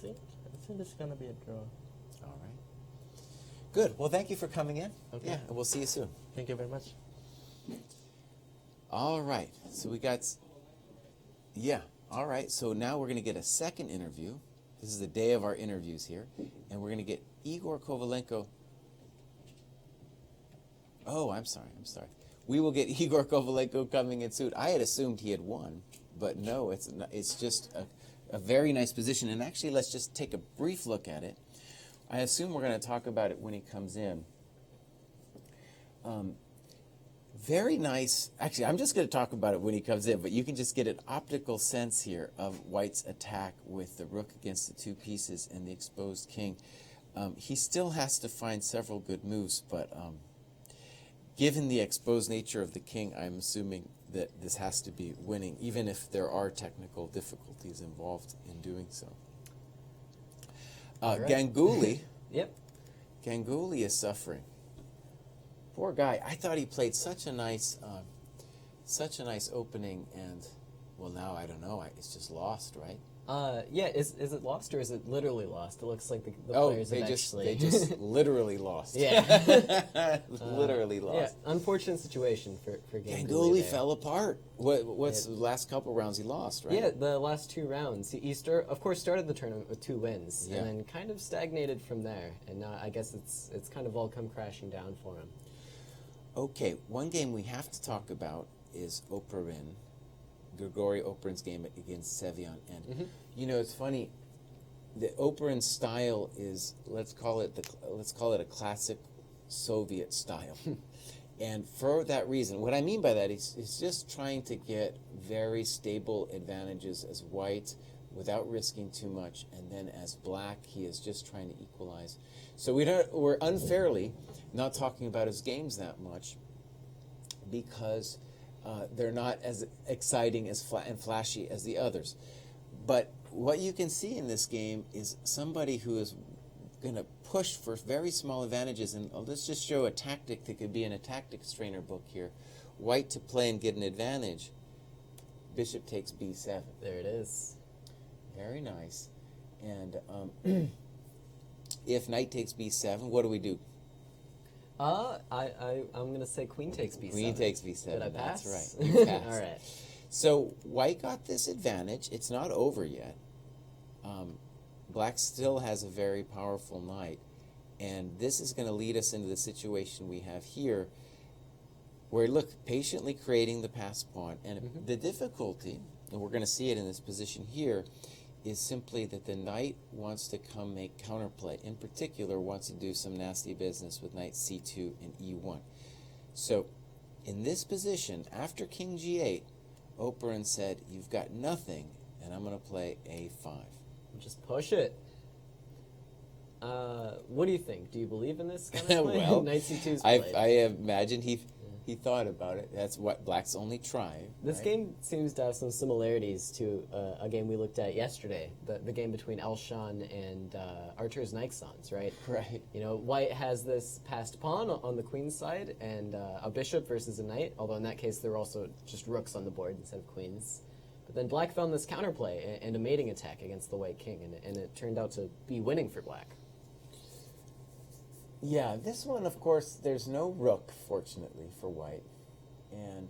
I think it's gonna be a draw. All right. Good. Well, thank you for coming in. Okay. Yeah, and we'll see you soon. Thank you very much. All right. So we got... Yeah. All right. So now we're going to get a second interview. This is the day of our interviews here. And we're going to get Igor Kovalenko. Oh, I'm sorry. We will get Igor Kovalenko coming in soon. I had assumed he had won, but no, it's just a very nice position. And actually, let's just take a brief look at it. I assume we're going to talk about it when he comes in. Very nice. Actually, I'm just going to talk about it when he comes in, but you can just get an optical sense here of White's attack with the rook against the two pieces and the exposed king. He still has to find several good moves, but given the exposed nature of the king, I'm assuming that this has to be winning, even if there are technical difficulties involved in doing so. All right. Ganguly. Yep. Ganguly is suffering. Poor guy. I thought he played such a nice opening, and well, now I don't know. It's just lost, right? Yeah. Is it lost or is it literally lost? It looks like the Oh, players they have just actually. they just literally lost. Yeah. Literally Yeah. lost. Unfortunate situation for Ganguly. Ganguly there. fell apart. What's the last couple rounds he lost, right? Yeah, the last two rounds. He of course started the tournament with 2 wins, Yeah. and then kind of stagnated from there. And now I guess it's kind of all come crashing down for him. Okay, one game we have to talk about is Oparin, Grigory Oparin's game against Sevian. And you know, it's funny. The Oparin style is let's call it a classic Soviet style. And for that reason, what I mean by that is he's just trying to get very stable advantages as white without risking too much, and then as black, he is just trying to equalize. So we're unfairly not talking about his games that much because they're not as exciting and flashy as the others. But what you can see in this game is somebody who is going to push for very small advantages. And let's just show a tactic that could be in a tactics trainer book here. White to play and get an advantage. Bishop takes b7. There it is. Very nice. And if knight takes b7, what do we do? I'm gonna say queen takes b7. Queen takes b7. Did I pass? That's right. You passed. All right. So white got this advantage. It's not over yet. Black still has a very powerful knight, and this is going to lead us into the situation we have here, where look, patiently creating the pass pawn, and the difficulty, and we're going to see it in this position here, is simply that the knight wants to come make counterplay. In particular, wants to do some nasty business with knight c2 and e1. So, in this position, after king g8, Oparin said, "You've got nothing, and I'm going to play a5." Just push it. What do you think? Do you believe in this kind of play? Well, Knight c2's I played. imagine he thought about it. That's what Black's only try. This right? game seems to have some similarities to a game we looked at yesterday, the game between Elshan and Artur's Nixons, right? Right. You know, White has this passed pawn on the queen's side and a bishop versus a knight, although in that case there were also just rooks on the board instead of queens. But then Black found this counterplay and a mating attack against the White king, and it turned out to be winning for Black. Yeah, this one, of course, there's no rook, fortunately, for White. And,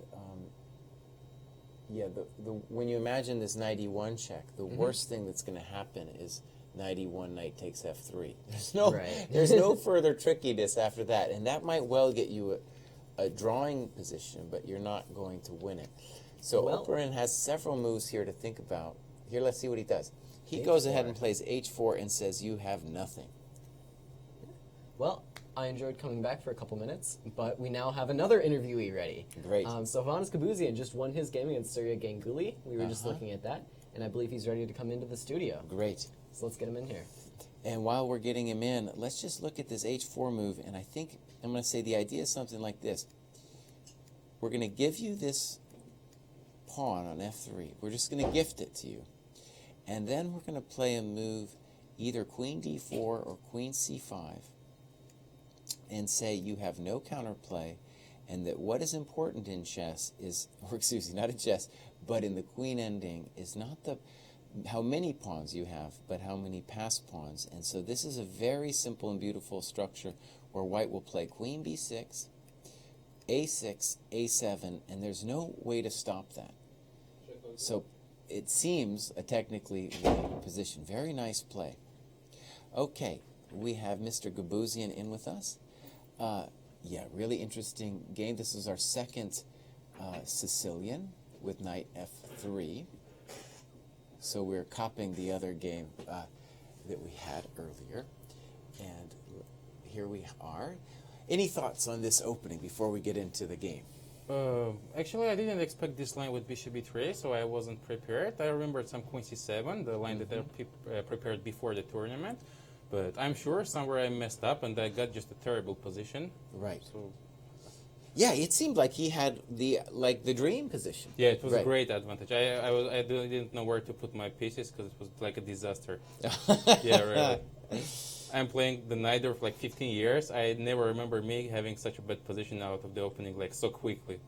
yeah, when you imagine this knight e1 check, the worst thing that's going to happen is knight e1, knight takes f3. There's no further trickiness after that, and that might well get you a drawing position, but you're not going to win it. So Oparin has several moves here to think about. Here, let's see what he does. He goes ahead and plays h4 and says, "You have nothing." Well, I enjoyed coming back for a couple minutes, but we now have another interviewee ready. Great. So Hovhannes Gabuzyan just won his game against Surya Ganguly. We were just looking at that, and I believe he's ready to come into the studio. Great. So let's get him in here. And while we're getting him in, let's just look at this h4 move, and I think I'm going to say the idea is something like this. We're going to give you this pawn on f3. We're just going to gift it to you. And then we're going to play a move, either queen d4 or queen c5, and say you have no counterplay, and that what is important in chess is, or excuse me, not in chess, but in the queen ending, is not the how many pawns you have, but how many pass pawns. And so this is a very simple and beautiful structure where White will play queen b6, a6, a7, and there's no way to stop that. So it seems a technically winning position. Very nice play. Okay, we have Mr. Gabuzyan in with us. Yeah, really interesting game. This is our second Sicilian with knight f3. So we're copying the other game that we had earlier. And here we are. Any thoughts on this opening before we get into the game? Actually, I didn't expect this line with bishop b3, so I wasn't prepared. I remembered some queen c7, the line that I prepared before the tournament. But I'm sure somewhere I messed up and I got just a terrible position. Right. So yeah, it seemed like he had the dream position. yeah, it was a great advantage. I didn't know where to put my pieces because it was like a disaster. Yeah, really. I'm playing the knight for like 15 years. I never remember me having such a bad position out of the opening like so quickly.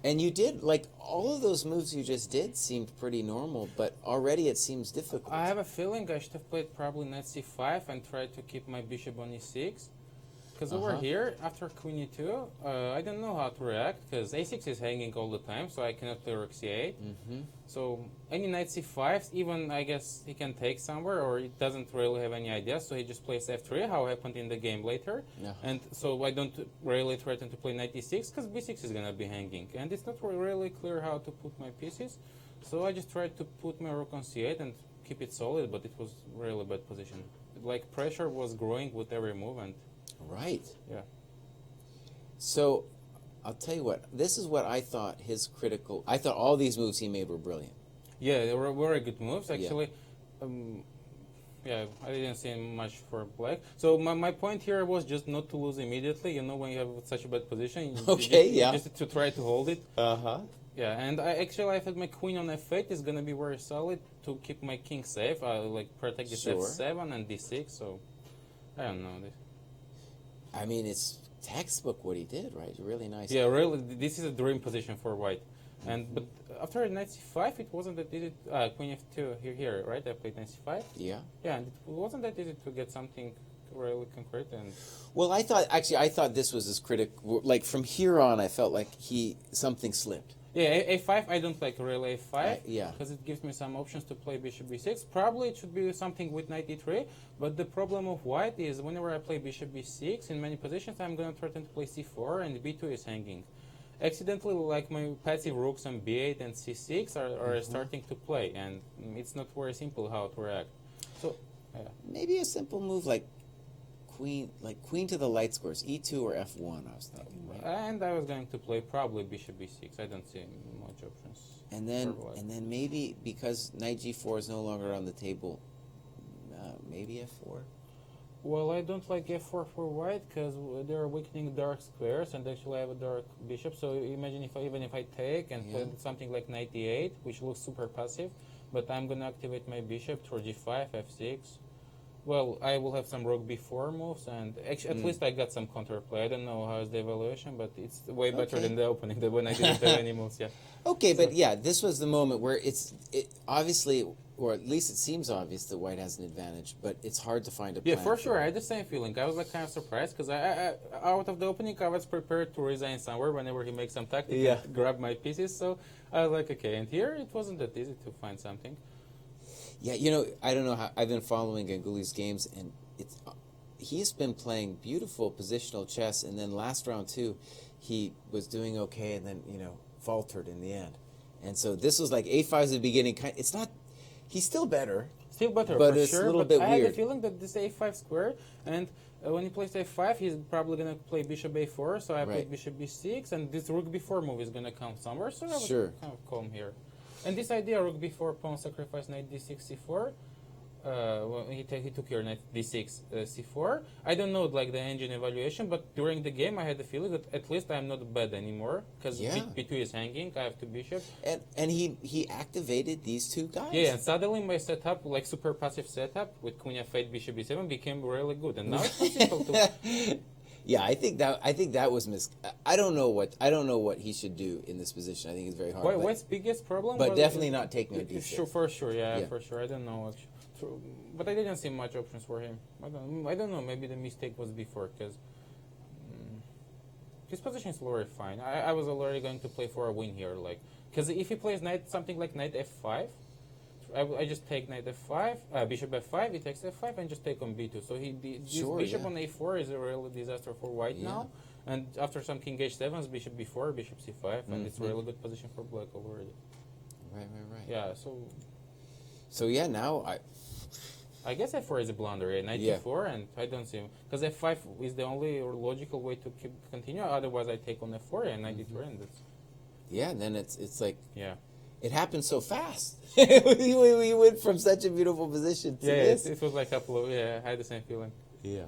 And you did, like, all of those moves you just did seemed pretty normal, but already it seems difficult. I have a feeling I should have played probably knight c5 and tried to keep my bishop on e6. Because over here, after queen e2, I don't know how to react, because a6 is hanging all the time, so I cannot play rook c8. So any knight c5, even I guess he can take somewhere, or he doesn't really have any idea, so he just plays f3, how happened in the game later. And so I don't really threaten to play knight e6, because b6 is going to be hanging. And it's not really clear how to put my pieces, so I just tried to put my rook on c8 and keep it solid, but it was really bad position. Like, pressure was growing with every move, and right. yeah. So, I'll tell you what, this is what I thought I thought all these moves he made were brilliant. Yeah, they were very good moves, actually. Yeah, I didn't see much for Black. So my point here was just not to lose immediately, you know, when you have such a bad position. Okay, just to try to hold it. Yeah, and I thought my queen on f8 is gonna be very solid to keep my king safe. Like protect this Sure. f7 and d6. So I don't know. I mean, it's textbook what he did, right? Really nice. Yeah, really, this is a dream position for white. And but after knight c5, it wasn't that easy. Queen f2 here, right? I played knight c5. Yeah. Yeah, and it wasn't that easy to get something really concrete. And Well, I thought this was as critical. Like from here on, I felt like something slipped. yeah, a5 I don't like really a5. Yeah. Because it gives me some options to play bishop b6. Probably it should be something with knight e3. But the problem of white is whenever I play bishop b6 in many positions, I'm gonna threaten to play c4 and b2 is hanging. Accidentally, like my passive rooks on b8 and c6 are starting to play, and it's not very simple how to react. So Maybe a simple move like queen to the light squares, e2 or f1. I was thinking, right? and I was going to play probably bishop b6. I don't see much options. And then for white. maybe because knight g4 is no longer on the table, maybe f4. Well, I don't like f4 for white because they're weakening dark squares, and actually I have a dark bishop. So imagine even if I take and play something like knight e8, which looks super passive, but I'm gonna activate my bishop through g5, f6. Well, I will have some rook b4 moves, and actually, at least I got some counterplay. I don't know how is the evaluation, but it's way better than the opening, the when I didn't have any moves. Yeah. Okay, but yeah, this was the moment where it obviously, or at least it seems obvious that white has an advantage, but it's hard to find a Yeah, plan for sure. I had the same feeling. I was like kind of surprised because I out of the opening, I was prepared to resign somewhere whenever he makes some tactic and grab my pieces. So I was like, okay. And here it wasn't that easy to find something. Yeah, I don't know how I've been following Ganguly's games, and he's been playing beautiful positional chess, and then last round too, he was doing okay, and then faltered in the end, and so this was like a5 is the beginning. It's not. He's still better. Still better, but for it's sure. a little but bit I weird. had the feeling that this a5 square, and when he plays a5, he's probably gonna play bishop a4. So I played bishop b6, and this rook b4 move is gonna come somewhere. So I was kind of calm here. And this idea, rook b4, pawn sacrifice, knight d6, c4. Well, he took your knight d6, c4. I don't know like the engine evaluation, but during the game I had the feeling that at least I'm not bad anymore because b2 is hanging. I have two bishops. And he activated these two guys. Yeah, and suddenly my setup, like super passive setup with queen f8, bishop b7, became really good. And now it's possible to. Yeah, I think that was I don't know what he should do in this position. I think it's very hard. What's biggest problem? But definitely not taking a d6. Sure, for sure, for sure. I don't know actually. But I didn't see much options for him. I don't know. Maybe the mistake was before because his position is already fine. I was already going to play for a win here, like because if he plays something like knight f5, I just take knight f5, bishop f5. He takes f5 and just take on b2. So this bishop on a4 is a real disaster for white now. And after some king h7, bishop b4, bishop c5, and it's a really good position for black already. Right. Yeah. So yeah, now I guess f4 is a blunder, knight e4, and I don't see him because f5 is the only logical way to continue. Otherwise, I take on f4 and knight e3, and that's and then it's like it happened so fast. we went from such a beautiful position to this. It was like a couple of I had the same feeling. Yeah.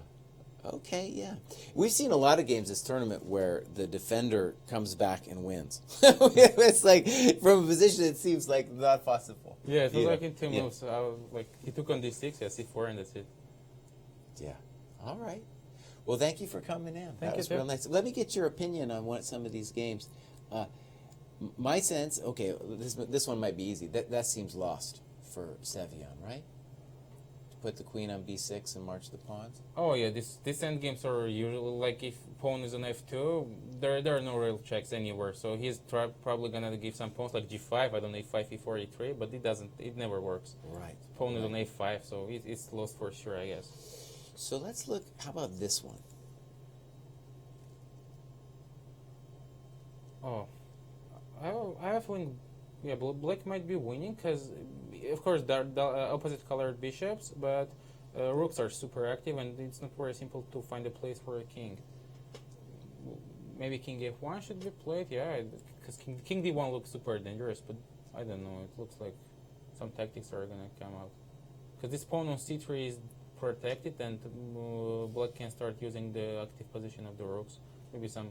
Okay, we've seen a lot of games this tournament where the defender comes back and wins. It's like from a position it seems like not possible. Yeah, it was like in 2 moves. I was like he took on d6, c4, and that's it. Yeah. All right. Well, thank you for coming in. Thank that was real nice. Let me get your opinion on some of these games. My sense, okay, this one might be easy. That seems lost for Sevian, right? Put the queen on b6 and march the pawns. Oh yeah, these endgames are usually like if pawn is on f2, there are no real checks anywhere. So he's probably gonna give some pawns like g5, I don't know, e5, e4, e3, but it never works. Right. Pawn is on a5, so it's lost for sure, I guess. So let's look. How about this one? Oh, I have a feeling, black might be winning because, of course, they're opposite colored bishops, but rooks are super active and it's not very simple to find a place for a king. Maybe king f1 should be played, because king d1 looks super dangerous, but I don't know, it looks like some tactics are going to come out. Because this pawn on c3 is protected and black can start using the active position of the rooks. Maybe some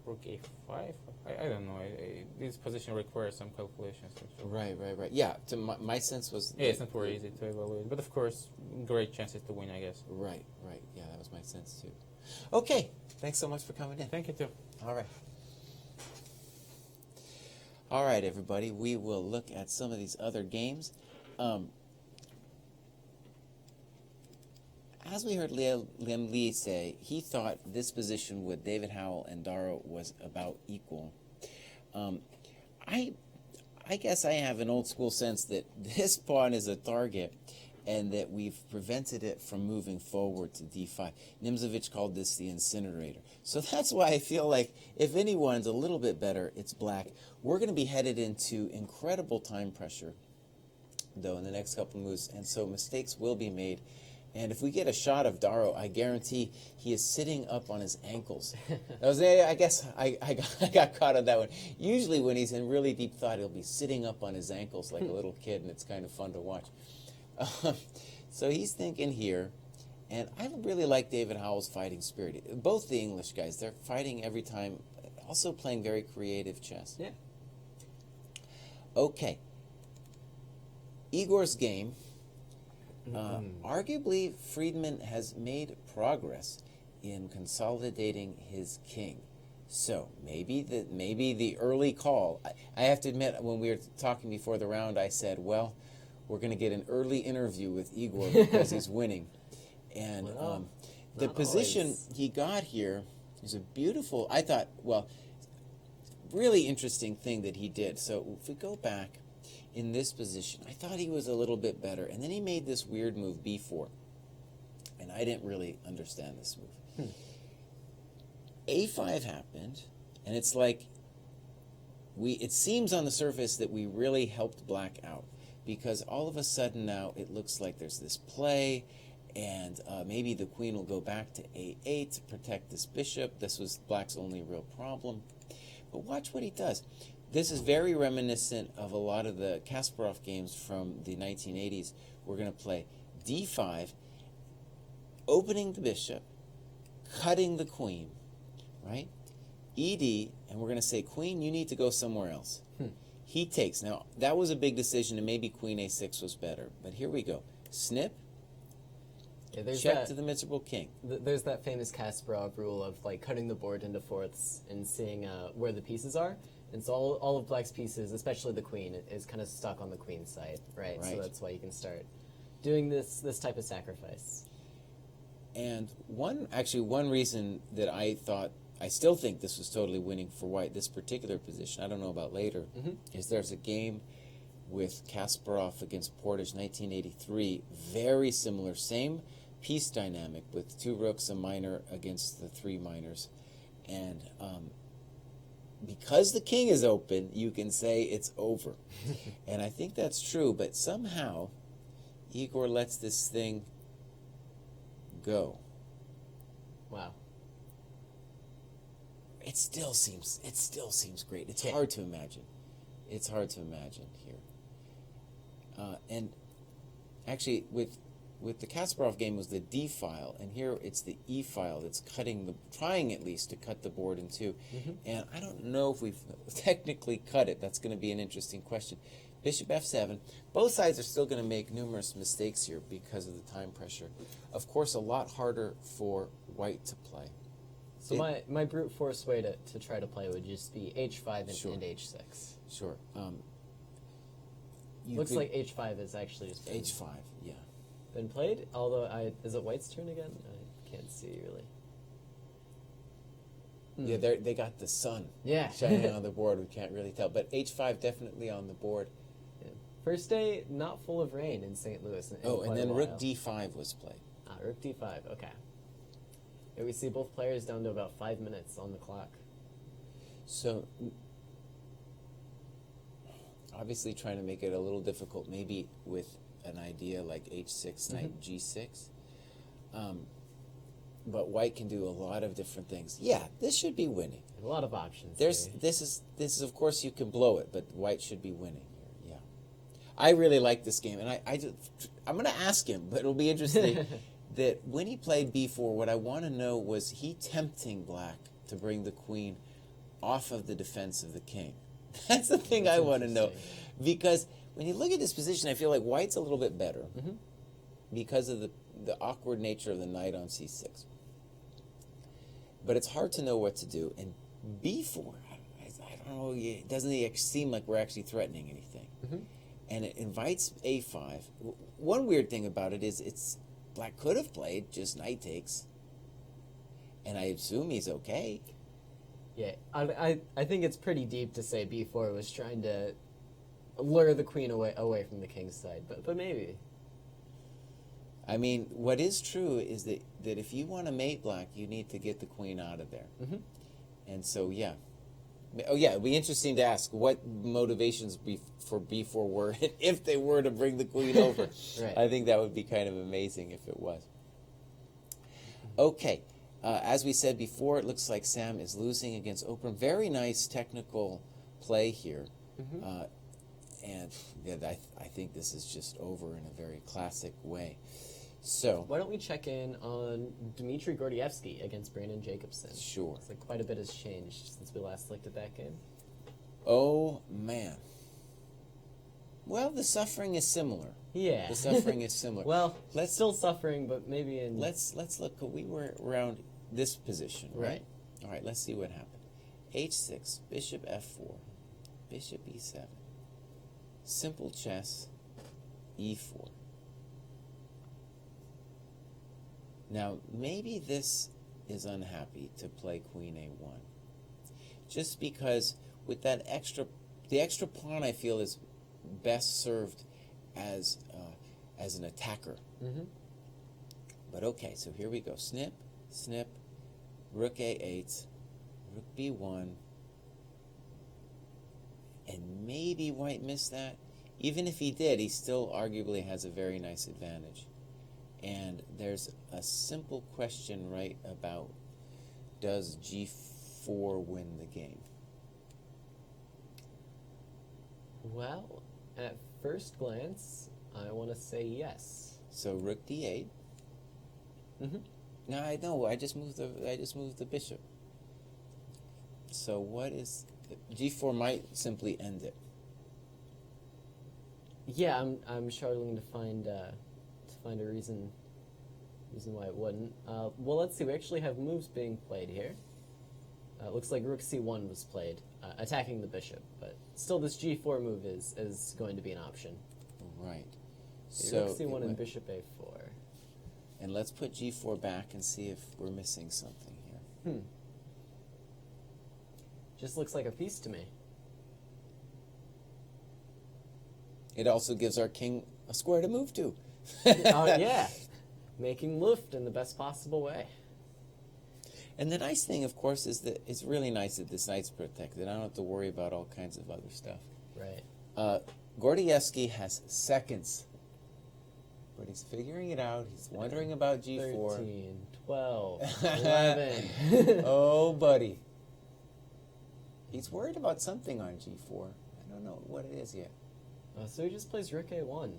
rook a5. I don't know. This position requires some calculations. Right. Yeah, to my sense was... Yeah, it's not very easy to evaluate. But of course, great chances to win, I guess. Right. Yeah, that was my sense too. Okay, thanks so much for coming in. Thank you, too. All right. All right, everybody, we will look at some of these other games. As we heard Liam Lee say, he thought this position with David Howell and Daro was about equal. I guess I have an old school sense that this pawn is a target and that we've prevented it from moving forward to d5. Nimzovich called this the incinerator. So that's why I feel like if anyone's a little bit better, it's black. We're going to be headed into incredible time pressure, though, in the next couple of moves, and so mistakes will be made. And if we get a shot of Daro, I guarantee he is sitting up on his ankles. I guess I got caught on that one. Usually when he's in really deep thought, he'll be sitting up on his ankles like a little kid, and it's kind of fun to watch. So he's thinking here, and I really like David Howell's fighting spirit. Both the English guys, they're fighting every time, also playing very creative chess. Yeah. Okay. Igor's game. Arguably, Friedman has made progress in consolidating his king. So maybe the early call. I have to admit, when we were talking before the round, I said, well, we're going to get an early interview with Igor because he's winning. And the position he got here is a beautiful, I thought, well, really interesting thing that he did. So if we go back, in this position, I thought he was a little bit better. And then he made this weird move, b4. And I didn't really understand this move. a5 happened, and it's like, it seems on the surface that we really helped black out. Because all of a sudden now, it looks like there's this play, and maybe the queen will go back to a8 to protect this bishop. This was black's only real problem. But watch what he does. This is very reminiscent of a lot of the Kasparov games from the 1980s. We're going to play d5, opening the bishop, cutting the queen, right? ed, and we're going to say, queen, you need to go somewhere else. He takes. Now, that was a big decision, and maybe queen a6 was better. But here we go. Snip, check to the miserable king. There's that famous Kasparov rule of like cutting the board into fourths and seeing where the pieces are. And so all of black's pieces, especially the queen, is kind of stuck on the queen's side, right? So that's why you can start doing this type of sacrifice. And one reason that I still think this was totally winning for white, this particular position, I don't know about later, is there's a game with Kasparov against Portage, 1983, very similar, same piece dynamic with two rooks, a minor against the three minors. And because the king is open, you can say it's over. And I think that's true, but somehow Igor lets this thing go. Wow. It still seems great. It's hard to imagine. It's hard to imagine here. And actually, with the Kasparov game was the D file, and here it's the E file that's trying at least to cut the board in two. And I don't know if we've technically cut it. That's going to be an interesting question. Bishop F7. Both sides are still going to make numerous mistakes here because of the time pressure. Of course, a lot harder for white to play. So my brute force way to try to play would just be H5 and H6. Sure. Looks like H5 is actually just H5, yeah. Been played, although is it white's turn again? I can't see really. Yeah, they got the sun shining on the board. We can't really tell, but H5 definitely on the board. Yeah. First day not full of rain in St. Louis. And then Rook D5 was played. Rook D5. Okay. Yeah, we see both players down to about 5 minutes on the clock. So obviously trying to make it a little difficult, maybe with an idea like H6, Knight G6. But white can do a lot of different things. Yeah, this should be winning. A lot of options. This is of course you can blow it, but white should be winning here. Yeah, I really like this game, and I'm going to ask him, but it'll be interesting that when he played B4, what I want to know was he tempting black to bring the queen off of the defense of the king? That's the thing That's I want to know. interesting. Because when you look at this position, I feel like white's a little bit better Mm-hmm. because of the awkward nature of the knight on c6. But it's hard to know what to do. And b4, I don't know, it doesn't seem like we're actually threatening anything. Mm-hmm. And it invites a5. One weird thing about it is black could have played just knight takes. And I assume he's okay. Yeah, I think it's pretty deep to say b4 was trying to lure the queen away from the king's side, but maybe. I mean, what is true is that if you want to mate black, you need to get the queen out of there. Mm-hmm. And so, yeah. Oh, yeah, it'd be interesting to ask what motivations for b4 were if they were to bring the queen over. Right. I think that would be kind of amazing if it was. Okay. As we said before, it looks like Sam is losing against Oparin. Very nice technical play here. Mm-hmm. And yeah, I think this is just over in a very classic way. So, Why don't we check in on Dmitry Gordievsky against Brandon Jacobson? sure. It's like quite a bit has changed since we last looked at that game. Oh, man. Well, the suffering is similar. Yeah. The suffering is similar. Well, Let's- still suffering, but maybe in... Let's look. We were around this position, right? Right. All right, let's see what happened. h6, bishop f4, bishop e7, simple chess, e4. Now, maybe this is unhappy to play queen a1. Just because with that the extra pawn I feel is best served as an attacker. Mm-hmm. But okay, so here we go. Snip, snip, rook a8, rook b1, and maybe white missed that. Even if he did, he still arguably has a very nice advantage. And there's a simple question right about, does g4 win the game? Well, at first glance, I want to say yes. So rook d8. Mm-hmm. No, I know. I just moved the bishop. So what is g4 might simply end it. Yeah, I'm struggling to find a reason why it wouldn't. Well, let's see. We actually have moves being played here. Looks like rook c1 was played, attacking the bishop, but still this g4 move is going to be an option. Right. So rook c1 and bishop a4. And let's put g4 back and see if we're missing something here. Just looks like a piece to me. It also gives our king a square to move to. Oh yeah, making Luft in the best possible way. And the nice thing, of course, is that it's really nice that this knight's protected. I don't have to worry about all kinds of other stuff. Right. Gordievsky has seconds, but he's figuring it out. He's wondering about g4. 13, 12, 11. Oh, buddy. He's worried about something on g4. I don't know what it is yet. So he just plays rook a1.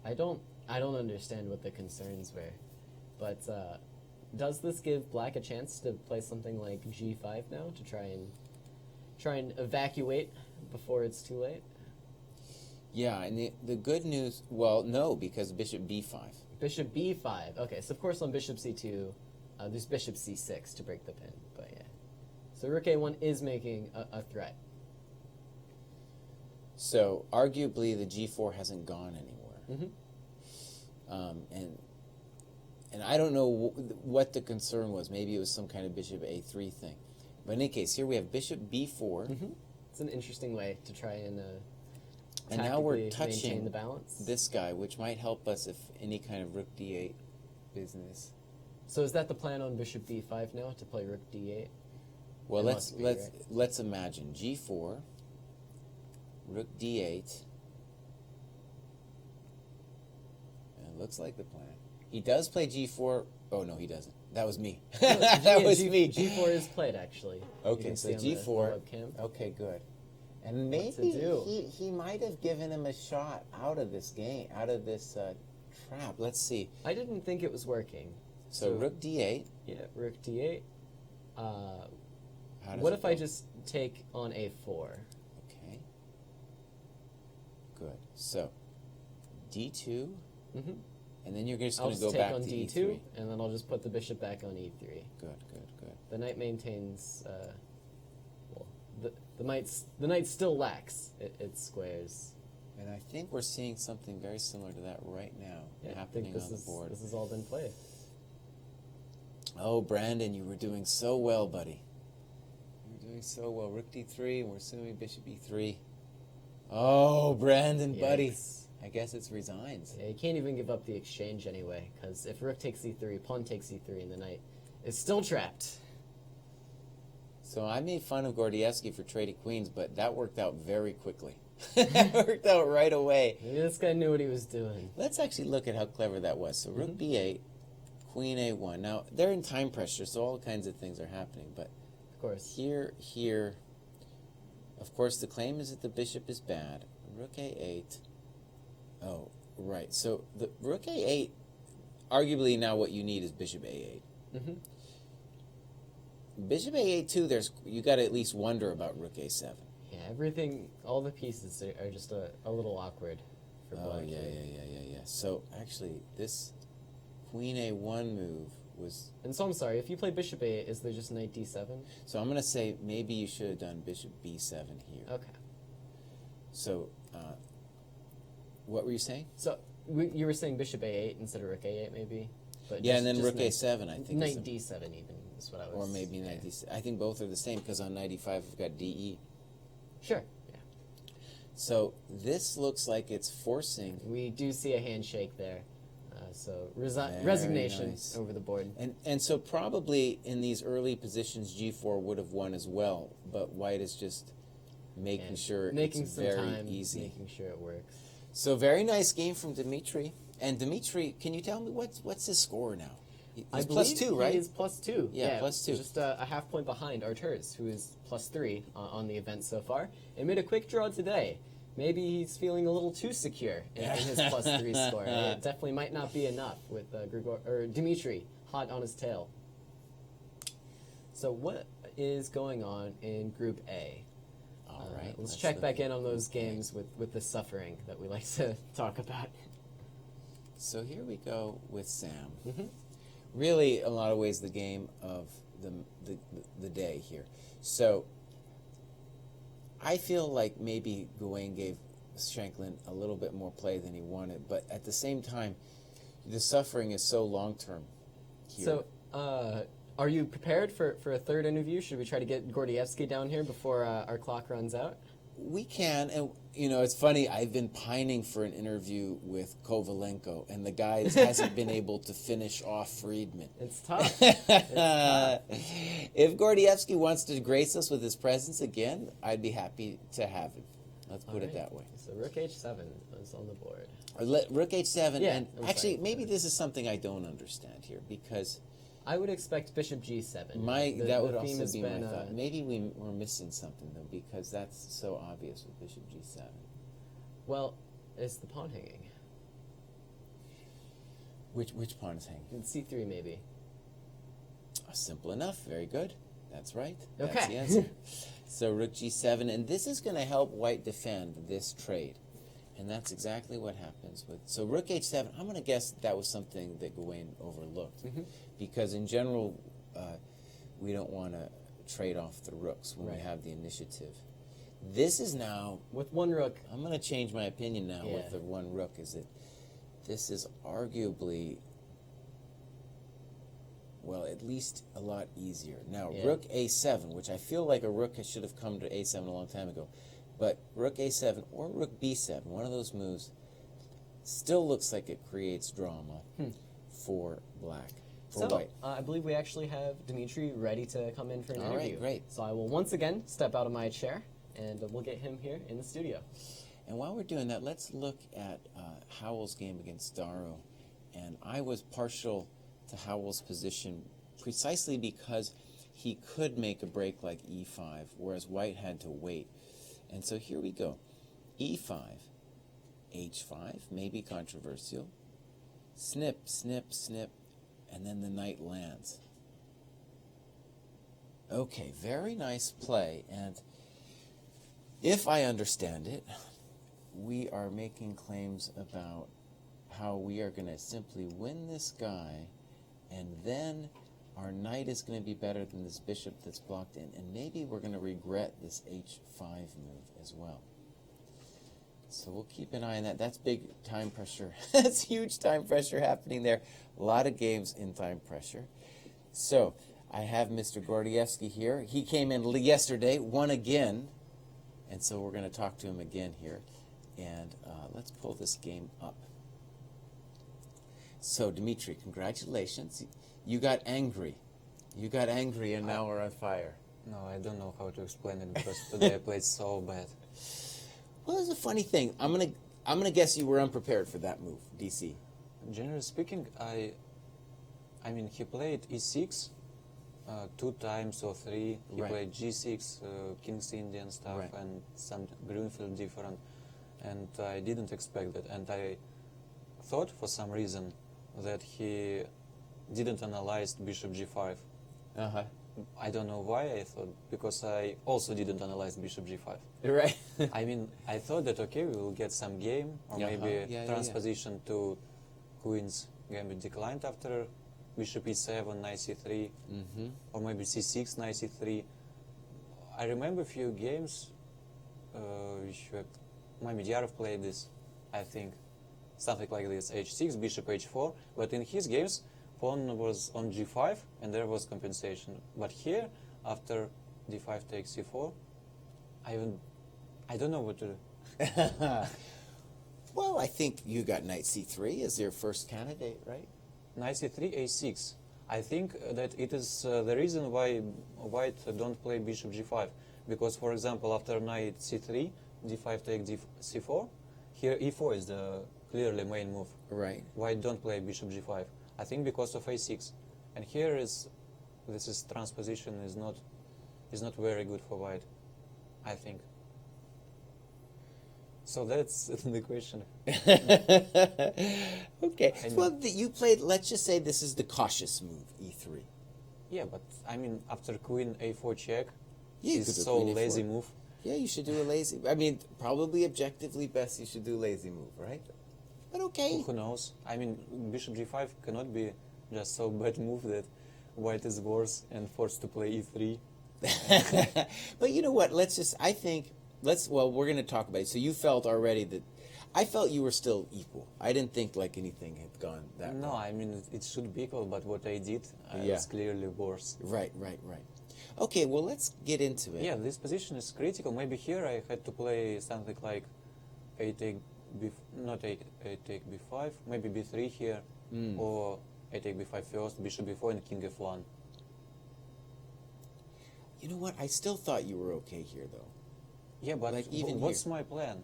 I don't understand what the concerns were, but does this give black a chance to play something like g5 now to try and evacuate before it's too late? Yeah, and the good news, well, no, because bishop b5. Bishop b5. Okay, so of course on bishop c2, there's bishop c6 to break the pin, but yeah. So rook a1 is making a threat. So arguably the g4 hasn't gone anywhere. Mm-hmm. And I don't know what the concern was. Maybe it was some kind of bishop a3 thing. But in any case, here we have bishop b4. Mm-hmm. It's an interesting way to try and and now we're maintain touching the balance. this guy, which might help us if any kind of rook d8 business. So is that the plan on bishop b5 now, to play rook d8? Well, It let's must be, right? let's imagine g4, rook d8. And it looks like the plan. He does play g4. Oh no, he doesn't. That was me. That was me. G4 is played, actually. You Okay, can so see on the g4. webcam. Okay, good. And maybe to do? he might have given him a shot out of this game, out of this trap. Let's see. I didn't think it was working. So rook d8. Yeah, rook d8. What if I just take on a4? Okay. Good. So, d2, and then you're just going to go back to d2, e3. and then I'll just put the bishop back on e3. Good, good, good. The knight maintains. The knight still lacks its squares. And I think we're seeing something very similar to that right now happening on the board. This has all been played. Oh, Brandon, you were doing so well, buddy. You were doing so well. Rook d3, and we're assuming bishop e3. Oh, Brandon, buddy. I guess it's resigns. Yeah, you can't even give up the exchange anyway, because if rook takes e3, pawn takes e3, and the knight is still trapped. So I made fun of Gordievsky for trading queens, but that worked out very quickly. That worked out right away. Maybe this guy knew what he was doing. Let's actually look at how clever that was. So rook b8, queen a1. Now, they're in time pressure, so all kinds of things are happening. But of course, here, of course, the claim is that the bishop is bad. Rook a8. Oh, right. So the rook a8, arguably now what you need is bishop a8. Bishop a8 too. You got to at least wonder about rook a7. Yeah, everything, all the pieces are just a little awkward for black. Oh yeah. So actually, this queen a1 move was. And so I'm sorry. If you play bishop a8, is there just knight d7? So I'm going to say maybe you should have done bishop b7 here. Okay. So, what were you saying? So you were saying bishop a8 instead of rook a8, maybe. But yeah, and then rook a7, I think. Knight d7 even is what I was. Or maybe knight d7. I think both are the same because on knight e5 we've got de. Sure. Yeah. So this looks like it's forcing. We do see a handshake there. So resignation over the board. And so probably in these early positions, g4 would have won as well, but white is just making sure it's very easy. Making sure it works. So very nice game from Dmitry. And Dmitry, can you tell me what's his score now? He's +2, right? He is +2. Yeah, +2. Just a half point behind Arturs, who is +3 on the event so far. And made a quick draw today. Maybe he's feeling a little too secure in his +3 score. It definitely might not be enough with Dmitry hot on his tail. So what is going on in Group A? All right. Let's check back in on those games with the suffering that we like to talk about. So here we go with Sam. Really, in a lot of ways, the game of the day here. So I feel like maybe Gawain gave Shankland a little bit more play than he wanted, but at the same time, the suffering is so long-term here. So, are you prepared for a third interview? Should we try to get Gordievsky down here before our clock runs out? We can, and it's funny, I've been pining for an interview with Kovalenko, and the guy hasn't been able to finish off Friedman. It's tough. If Gordievsky wants to grace us with his presence again, I'd be happy to have him. Let's put it that way. So Rook H7 is on the board. Rook H7, Yeah, and actually, maybe this is something I don't understand here, because I would expect Bishop G7. That would also be my thought. Maybe we're missing something, though, because that's so obvious with Bishop G7. Well, it's the pawn hanging. Which pawn is hanging? C3, maybe. Simple enough. Very good. That's right. Okay. That's the answer. So Rook G7, and this is going to help White defend this trade. And that's exactly what happens with... So Rook H7, I'm going to guess that was something that Gawain overlooked. Because in general, we don't want to trade off the rooks when we have the initiative. This is now... With one rook... I'm going to change my opinion now with the one rook, is that this is arguably... Well, at least a lot easier. Now, Rook A7, which I feel like a rook should have come to A7 a long time ago. But Rook A7 or Rook B7, one of those moves, still looks like it creates drama for black, for white. I believe we actually have Dmitry ready to come in for an interview. All right, great. So I will once again step out of my chair, and we'll get him here in the studio. And while we're doing that, let's look at Howell's game against Darrow. And I was partial to Howell's position precisely because he could make a break like E5, whereas White had to wait. And so here we go. E5, H5, maybe controversial. Snip, snip, snip, and then the knight lands. Okay, very nice play. And if I understand it, we are making claims about how we are going to simply win this guy, and then our knight is going to be better than this bishop that's blocked in, and maybe we're going to regret this h5 move as well. So we'll keep an eye on that. That's big time pressure. That's huge time pressure happening there. A lot of games in time pressure. So I have Mr. Gordievsky here. He came in yesterday, won again, and so we're going to talk to him again here. And let's pull this game up. So, Dmitry, congratulations. You got angry. You got angry, and now we're on fire. No, I don't know how to explain it because today I played so bad. Well, there's a funny thing. I'm gonna guess you were unprepared for that move, DC. Generally speaking, I mean, he played e6 2 times or 3. He played g6, King's Indian stuff, and some Greenfield different. And I didn't expect that. And I thought, for some reason, that he didn't analyze bishop g5. I don't know why I thought, because I also didn't analyze bishop g5. Right. I mean, I thought that, okay, we will get some game, or maybe transposition to queen's gambit declined after bishop e7, knight c3, or maybe c6, knight c3. I remember a few games, Mamediyarov played this, I think, something like this, h6, bishop h4, but in his games, pawn was on g5, and there was compensation. But here, after d5 takes c4, I don't know what to do. Well, I think you got knight c3 as your first candidate, right? Knight c3, a6. I think that it is the reason why white don't play bishop g5. Because, for example, after knight c3, d5 take c4, here e4 is the clearly main move. Right. White don't play bishop g5. I think because of a6. And here this is transposition is not very good for white, I think. So that's the question. Okay. Well, you played, let's just say this is the cautious move, e3. Yeah, but I mean, after queen a4 check, Yeah, it's so lazy move. Yeah, you should do a lazy, I mean, probably objectively best you should do lazy move, right? But okay. Who knows? I mean, bishop g5 cannot be just so bad move that white is worse and forced to play e3. But you know what? Well, we're going to talk about it. So you felt already that, I felt you were still equal. I didn't think like anything had gone that No, wrong. I mean, it should be equal, but what I did is clearly worse. Right. Okay, well, let's get into it. Yeah, this position is critical. Maybe here I had to play something like a take not a take b5, maybe b3 here, or a take b5 first, bishop b4, and king f1. You know what? I still thought you were okay here, though. Yeah, but like even what's here. my plan?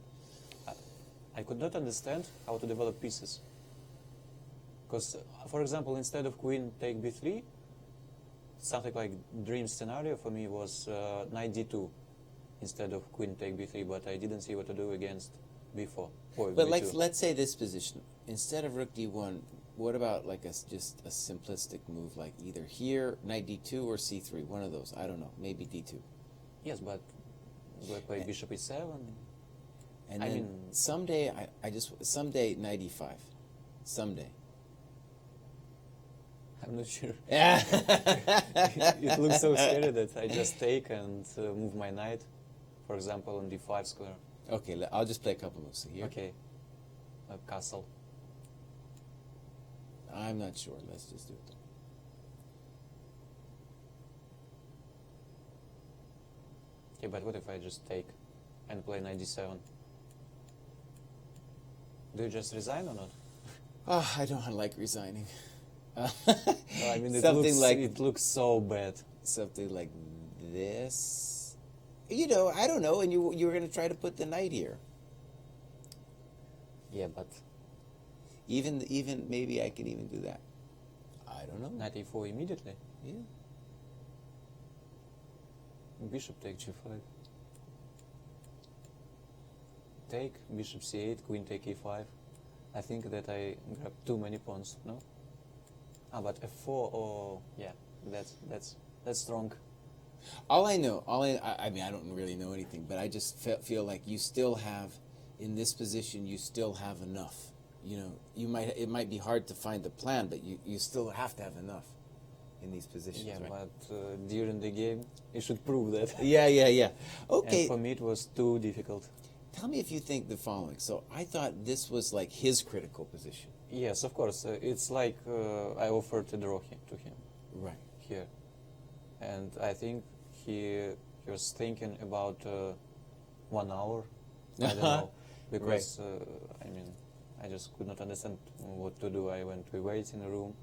I could not understand how to develop pieces. Because, for example, instead of queen take b3, something like dream scenario for me was knight d2 instead of queen take b3, but I didn't see what to do against b4. But let's say this position, instead of rook d1, what about like just a simplistic move like either here, knight d2, or c3, one of those, I don't know, maybe d2. Yes, but do I play bishop e7? And then someday, someday knight e5, someday. I'm not sure. It looks so scary that I just take and move my knight, for example, on d5 square. Okay, I'll just play a couple moves here. Okay, a castle. I'm not sure. Let's just do it. Okay, but what if I just take and play knight d7? Do you just resign or not? Oh, I don't like resigning. No, I mean, it looks so bad. Something like this. You know, I don't know. And you were going to try to put the knight here. Yeah, but even maybe I can even do that. I don't know. knight e4 immediately. Yeah. Bishop take g5. Take bishop c8, queen take e5. I think that I grabbed too many pawns. No. But f4. Oh, yeah. That's strong. All I know, I mean, I don't really know anything, but I just feel like you still have, in this position, you still have enough. You know, it might be hard to find the plan, but you still have to have enough in these positions. Yeah, right? but during the game, you should prove that. Yeah. Okay. And for me, it was too difficult. Tell me if you think the following. So I thought this was like his critical position. Yes, of course. It's like I offered to draw to him. Right. Here. And I think he was thinking about 1 hour. I don't know. Because, I mean, I just could not understand what to do. I went to wait in the room.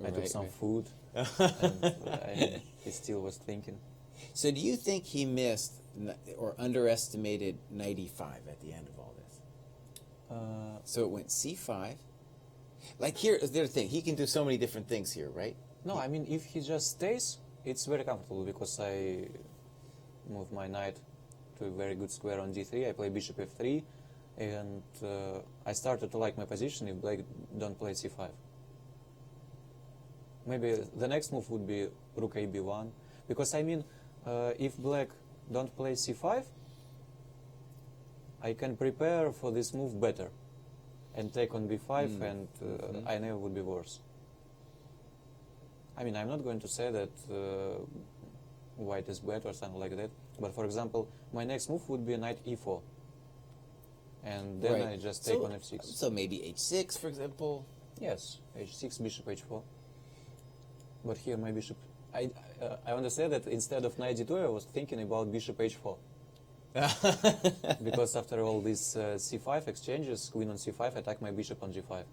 I took some food. And I mean, he still was thinking. So do you think he missed or underestimated knight e5 at the end of all this? So it went c5. Like here's the other thing. He can do so many different things here, right? No, I mean, if he just stays, it's very comfortable because I move my knight to a very good square on d3. I play bishop f3, and I started to like my position if black don't play c5. Maybe the next move would be rook a b1, because I mean, if black don't play c5, I can prepare for this move better and take on b5, and I never would be worse. I mean, I'm not going to say that white is bad or something like that, but for example, my next move would be knight e4, and then I just take on f6. So maybe h6, for example. Yes, h6, bishop h4. But here my bishop, I want to say that instead of knight d2, I was thinking about bishop h4. Because after all these c5 exchanges, queen on c5, attack my bishop on g5.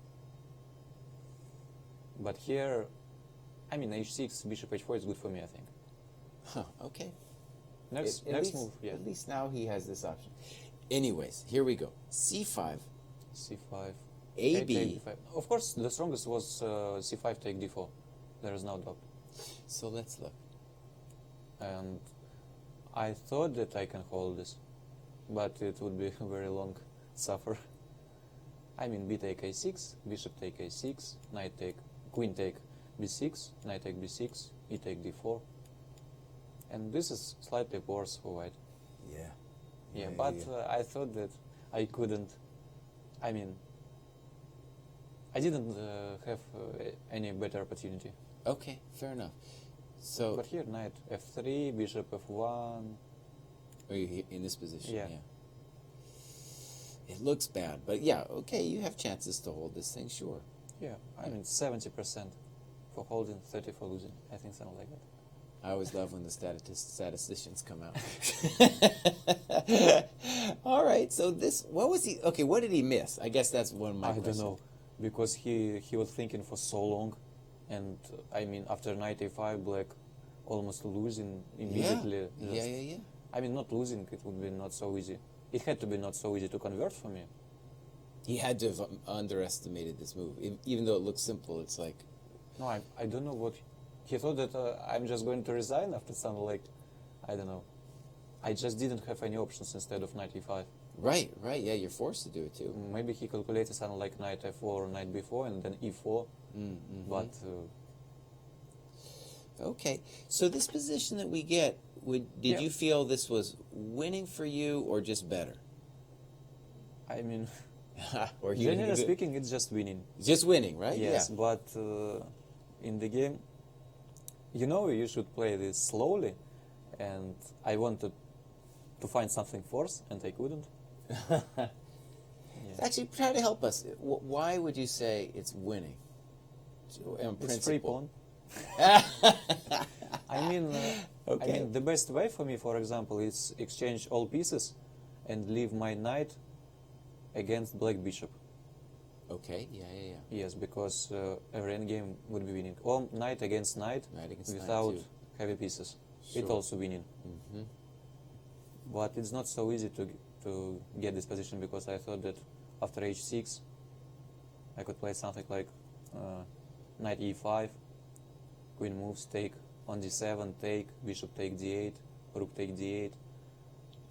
But here, I mean, h6, bishop h4 is good for me, I think. Okay. Next move, yeah. At least now he has this option. Anyways, here we go. c5. c5. AB. Take d5. Of course, the strongest was c5 take d4. There is no doubt. So let's look. And I thought that I can hold this, but it would be very long suffer. I mean, b take a6, bishop take a6, knight take, queen take b6, knight take b6, e take d4. And this is slightly worse for white. Yeah. But I thought that I couldn't, I mean, I didn't have any better opportunity. Okay, fair enough. So, But here, knight f3, bishop f1. are you in this position? Yeah. It looks bad, but yeah, okay, you have chances to hold this thing, sure. Yeah, I mean 70% for holding, 30 for losing. I think something like that. I always love when the statisticians come out. All right, so what was he, okay, what did he miss? I guess that's one of my questions. I don't know, because he was thinking for so long, and I mean, after knight a5, black almost losing immediately. Yeah. I mean, not losing, it would be not so easy. It had to be not so easy to convert for me. He had to have underestimated this move. Even though it looks simple, it's like... No, I don't know what... He thought that I'm just going to resign after something like... I don't know. I just didn't have any options instead of knight e5. Right, yeah, you're forced to do it too. Maybe he calculated something like knight f4 or knight b4 and then e4. But... Okay, so this position that we get, did you feel this was winning for you or just better? I mean... or generally speaking, it's just winning. Just winning, right? Yes, yeah. But in the game, you know, you should play this slowly, and I wanted to find something forced, and I couldn't. Actually, try to help us. Why would you say it's winning? It's free pawn. I mean, the best way for me, for example, is exchange all pieces and leave my knight against black bishop. Okay, yeah. Yes, because every endgame would be winning. Or knight against knight without heavy pieces. Sure. It's also winning. But it's not so easy to get this position, because I thought that after h6 I could play something like knight e5, queen moves, take on d7, take, bishop take d8, rook take d8.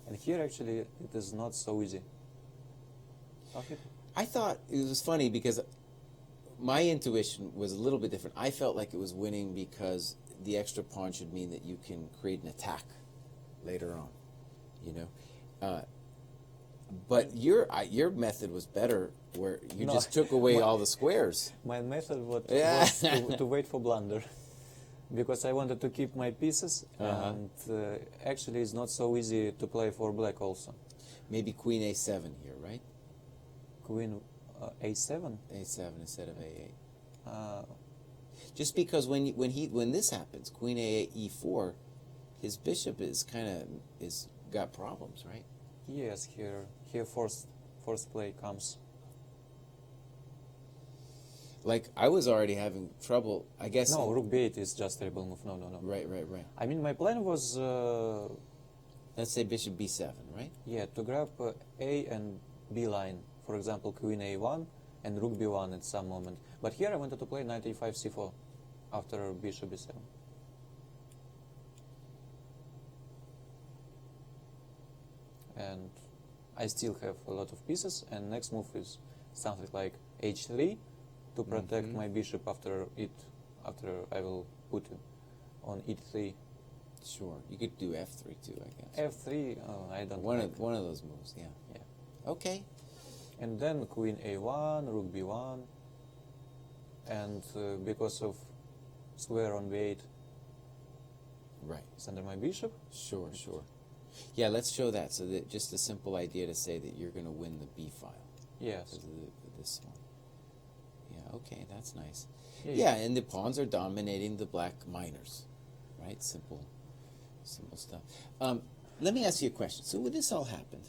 And here actually it is not so easy. Okay. I thought it was funny because my intuition was a little bit different. I felt like it was winning because the extra pawn should mean that you can create an attack later on, you know. But your method was better, where you just took away all the squares. My method was Yeah. to wait for blunder, because I wanted to keep my pieces, and actually it's not so easy to play for black also. Maybe queen a7 here, right? Queen a7. A7 instead of a8. Just because when this happens, queen a8 e4, his bishop is got problems, right? Yes, here first play comes. Like, I was already having trouble, I guess. No, rook b8 is just terrible move. No. Right. I mean, my plan was Let's say bishop b7, right? to grab a and b line. For example, queen a1 and rook b1 at some moment. But here I wanted to play knight a5 c4 after bishop b7. And I still have a lot of pieces, and next move is something like h3 to protect my bishop after I will put it on e3. Sure. You could do f3 too, I guess. f3, I don't One like. of those moves, yeah. Yeah. Okay. And then queen a1, rook b1, and because of square on b8, Right. it's under my bishop. Sure. Yeah, let's show that. So that just a simple idea to say that you're going to win the b file. Yes. Because of this one. Yeah, okay, that's nice. Yeah. And the pawns are dominating the black minors, right? Simple stuff. Let me ask you a question. So when this all happened,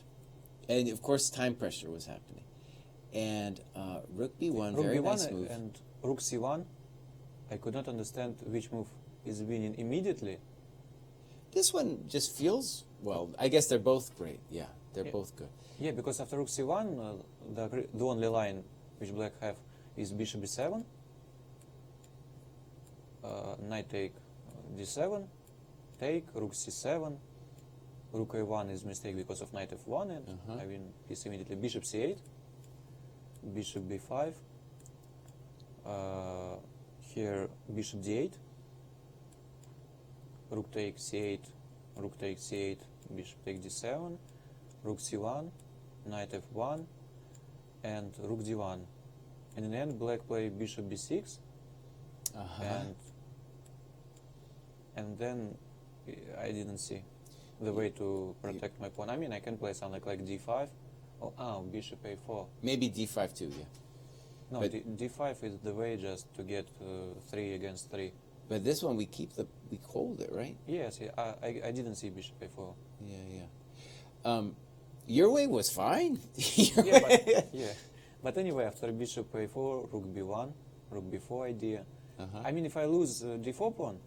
and of course time pressure was happening, and rook b1, Rook very b1 nice move. and rook c1, I could not understand which move is winning immediately. This one just feels, well, I guess they're both great. Yeah, they're both good. Yeah, because after rook c1, the only line which black have is bishop b7, knight take d7, take, rook c7, rook a1 is mistake because of knight f1, and I win piece immediately. Bishop c8, bishop b5, here bishop d8, rook take c8, rook take c8, bishop take d7, rook c1, knight f1, and rook d1. And in the end, black play bishop b6, and then I didn't see the way to protect my pawn. I mean, I can play something like d5. Bishop a4. Maybe d5 too, yeah. No, But- d5 is the way just to get 3 against 3. But this one we hold it, right? Yes, I didn't see bishop a4. Yeah. Your way was fine. But anyway, after bishop a4, rook b1, rook b4 idea. Uh-huh. I mean, if I lose d4 pawn,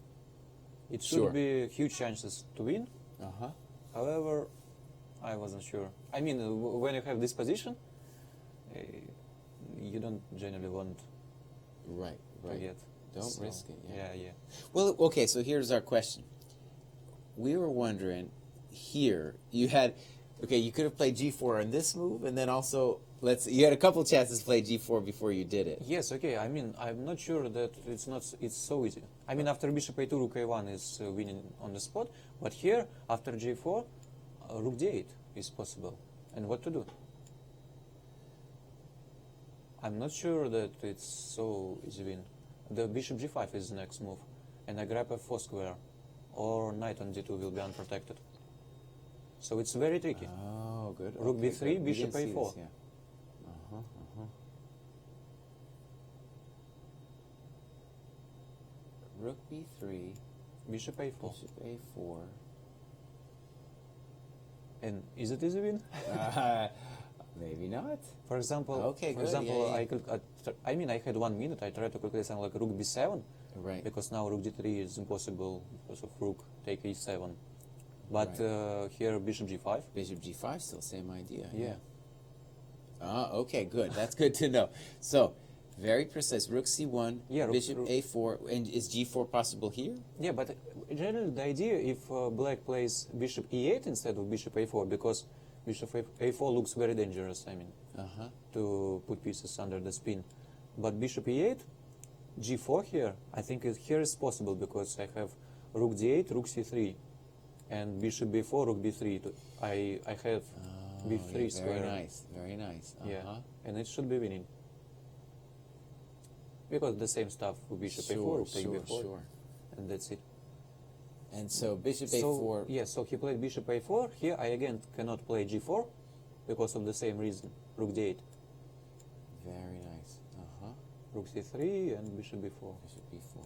it should Sure. be huge chances to win. Uh-huh. However, I wasn't sure. I mean, when you have this position, you don't generally want Right. to get. Don't So, risk it. Yeah. Well, okay, so here's our question. We were wondering, here, you could have played g4 on this move, and then also, you had a couple chances to play g4 before you did it. Yes, okay. I mean, I'm not sure that it's so easy. I mean, after bishop a2, rook a1 is winning on the spot, but here, after g4, rook d8 is possible. And what to do? I'm not sure that it's so easy win. The bishop g5 is the next move, and I grab f4 square, or knight on d2 will be unprotected. So it's very tricky. Oh, good. Rook Okay, b3, good. We bishop didn't see a4. this, yeah. Rook b3, Bishop a4. bishop a4. And is it easy win? Maybe not. For example, Okay, good, yeah. I could. I mean, I had 1 minute. I tried to calculate something like rook b7, Right. because now rook d3 is impossible because of rook take e7. But here bishop g5. Bishop g5, still same idea. Yeah. Okay, good. That's good to know. So, very precise. Rook c1, Yeah, bishop rook- a4, and is g4 possible here? Yeah, but generally the idea if black plays bishop e8 instead of bishop a4, because bishop a4 looks very dangerous. I mean, Uh-huh. to put pieces under the spin. But bishop e8, g4 here, I think here is possible because I have rook d8, rook c3, and bishop b4, rook b3. I have b3 yeah, square. very nice, very nice. Yeah, and it should be winning. Because the same stuff with bishop a4, rook take b4, and that's it. And so bishop So, a4. yeah, so he played bishop a4. Here I again cannot play g4 because of the same reason, rook d8. Very nice. Rook c3 and bishop b4. Bishop b4.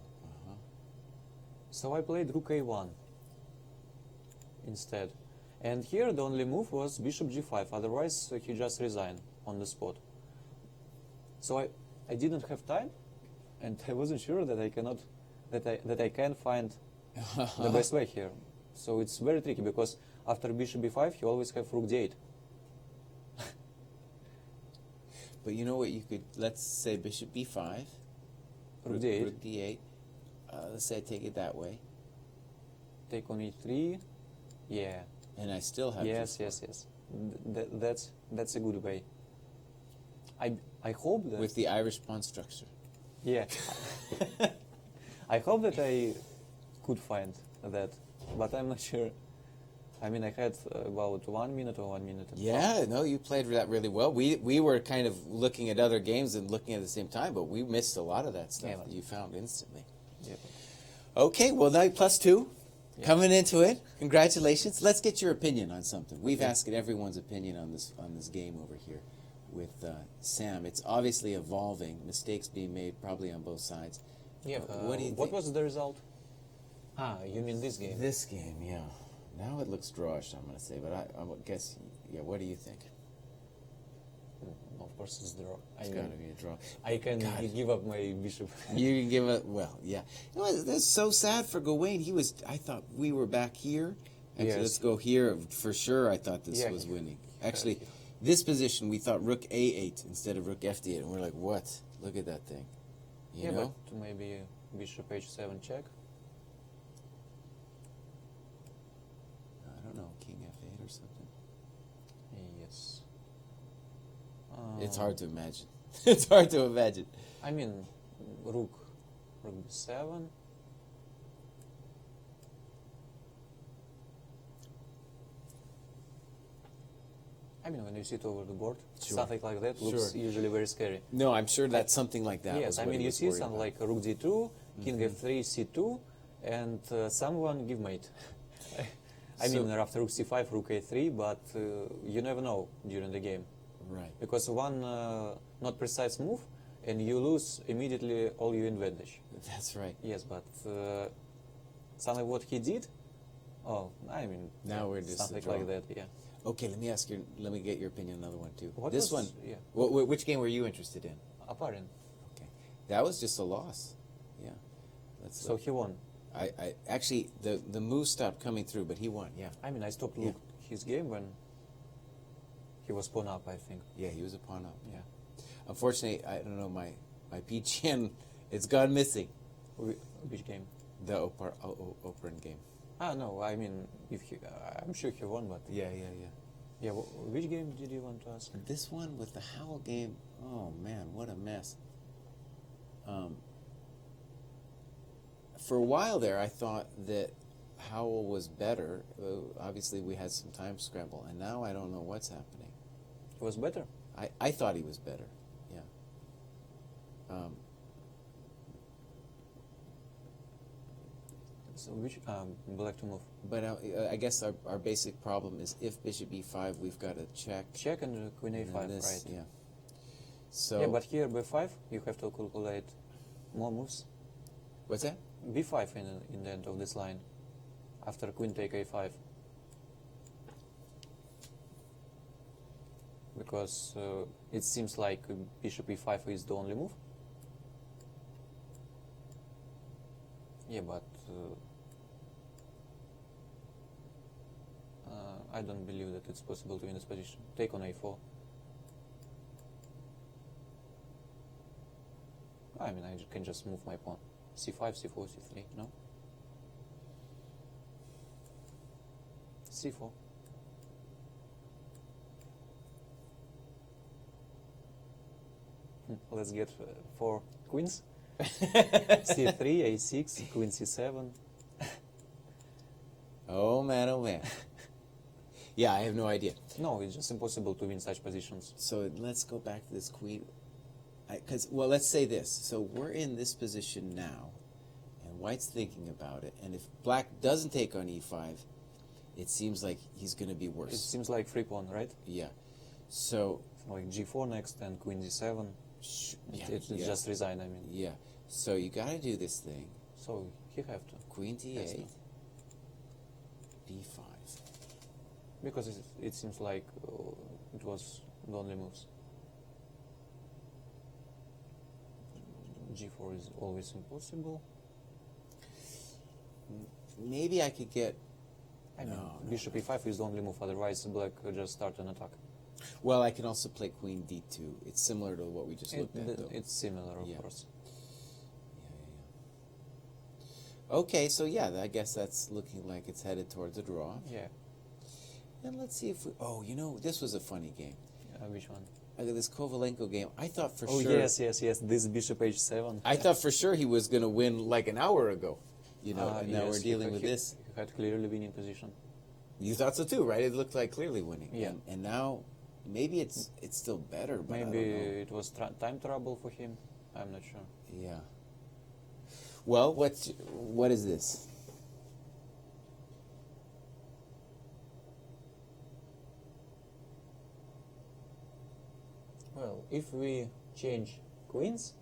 So I played rook a1 instead. And here the only move was bishop g5, otherwise he just resigned on the spot. So I didn't have time, and I wasn't sure that I cannot, that I can find the best way here. So it's very tricky because after bishop b5 you always have rook d8. But you know what? You could, let's say bishop b5, Rook d8. Rook d8. Let's say I take it that way, Take on e3. Yeah. and I still have. Yes, g4. yes. That's a good way. I hope that With the Irish pawn structure. yeah. I hope that I could find that, but I'm not sure. I mean, I had about 1 minute or 1 minute. And Yeah, no, you played that really well. We were kind of looking at other games and looking at the same time, but we missed a lot of that stuff Yeah. that you found instantly. Yeah. Okay, well, now +2. Yeah. Coming into it. Congratulations. Let's get your opinion on something. We've asked everyone's opinion on this game over here with Sam. It's obviously evolving, mistakes being made probably on both sides. Yeah. What do you What think? was the result? You mean this game? This game, yeah. Now it looks drawish, I'm going to say, but I would guess, yeah, what do you think? Of course, it's draw. It's got to be a draw. I can give up my bishop. You can give it, well, yeah. You know, that's so sad for Gawain. I thought we were back here. Actually, Yes. let's go here. For sure, I thought this Yeah. was winning. Actually, this position, we thought rook a8 instead of rook fd8. And we're like, what? Look at that thing. You know? But maybe bishop h7 check. I don't know, king f8 or something. Yes. It's hard to imagine. It's hard to imagine. I mean, rook b7. I mean, when you sit over the board, Sure. something like that looks Sure. usually very scary. No, I'm sure that's something like that. Yes, was I what mean, he you was see worried something about. like rook d2, king f3, c2, and someone give mate. I So- mean, after rook c5, rook a3, but you never know during the game. Right. Because one not precise move, and you lose immediately all your advantage. That's right. Yes, but something what he did, I mean, Now we're just a something draw. like that, yeah. Okay, let me get your opinion on another one too. What this was- one, yeah. which game were you interested in? Oparin. Okay, that was just a loss. Yeah, let's. So he won. I actually the move stopped coming through, but he won. Yeah, I mean, I stopped Yeah. look his game when he was pawn up, I think. yeah, he was a pawn up. Yeah. Unfortunately, I don't know my PGN, it's gone missing. Which game? The Oparin game. No, I mean, if he, I'm sure he won, but Yeah. yeah. Which game did you want to ask? This one with the Howell game. Oh man, what a mess. For a while there, I thought that Howell was better. Obviously, we had some time scramble, and now I don't know what's happening. It was better. I thought he was better. Yeah. So which black to move? But I guess our basic problem is if bishop e5, we've got to check. Check and queen and a5, then this, right? Yeah. So. Yeah, but here b5, you have to calculate more moves. What's that? b5 in the end of this line, after queen take a5. Because it seems like bishop e5 is the only move. Yeah, but I don't believe that it's possible to win this position. Take on a4. I mean, I can just move my pawn. c5, c4, c3, no? c4. Let's get 4 queens. C3, A6, Queen C7. Oh man, oh man. Yeah, I have no idea. No, it's just impossible to win such positions. So let's go back to this queen. Well, let's say this. So we're in this position now, and White's thinking about it. And if Black doesn't take on E5, it seems like he's going to be worse. It seems like free pawn, right? Yeah. So like G4 next and Queen D7. yeah, It's just resign, I mean. Yeah. So you got to do this thing. So he have to. Queen D8, B5. Because it seems like it was the only moves. G4 is always impossible. Maybe I could get... I mean, Bishop E5 is the only move, otherwise Black just start an attack. Well, I can also play Queen D2. It's similar to what we just looked at, though. It's similar, of course. Yeah. Okay, so yeah, I guess that's looking like it's headed towards a draw. Yeah. And let's see if we... Oh, you know, this was a funny game. Which one? This Kovalenko game. I thought for sure... Oh, yes. This Bishop H7. I thought for sure he was going to win like an hour ago. You know, and now we're dealing with this. He had clearly winning position. You thought so too, right? It looked like clearly winning. Yeah. And now, maybe it's still better, but maybe I don't know. it was time trouble for him. I'm not sure. Yeah. Well, what is this? Well, if we change queens,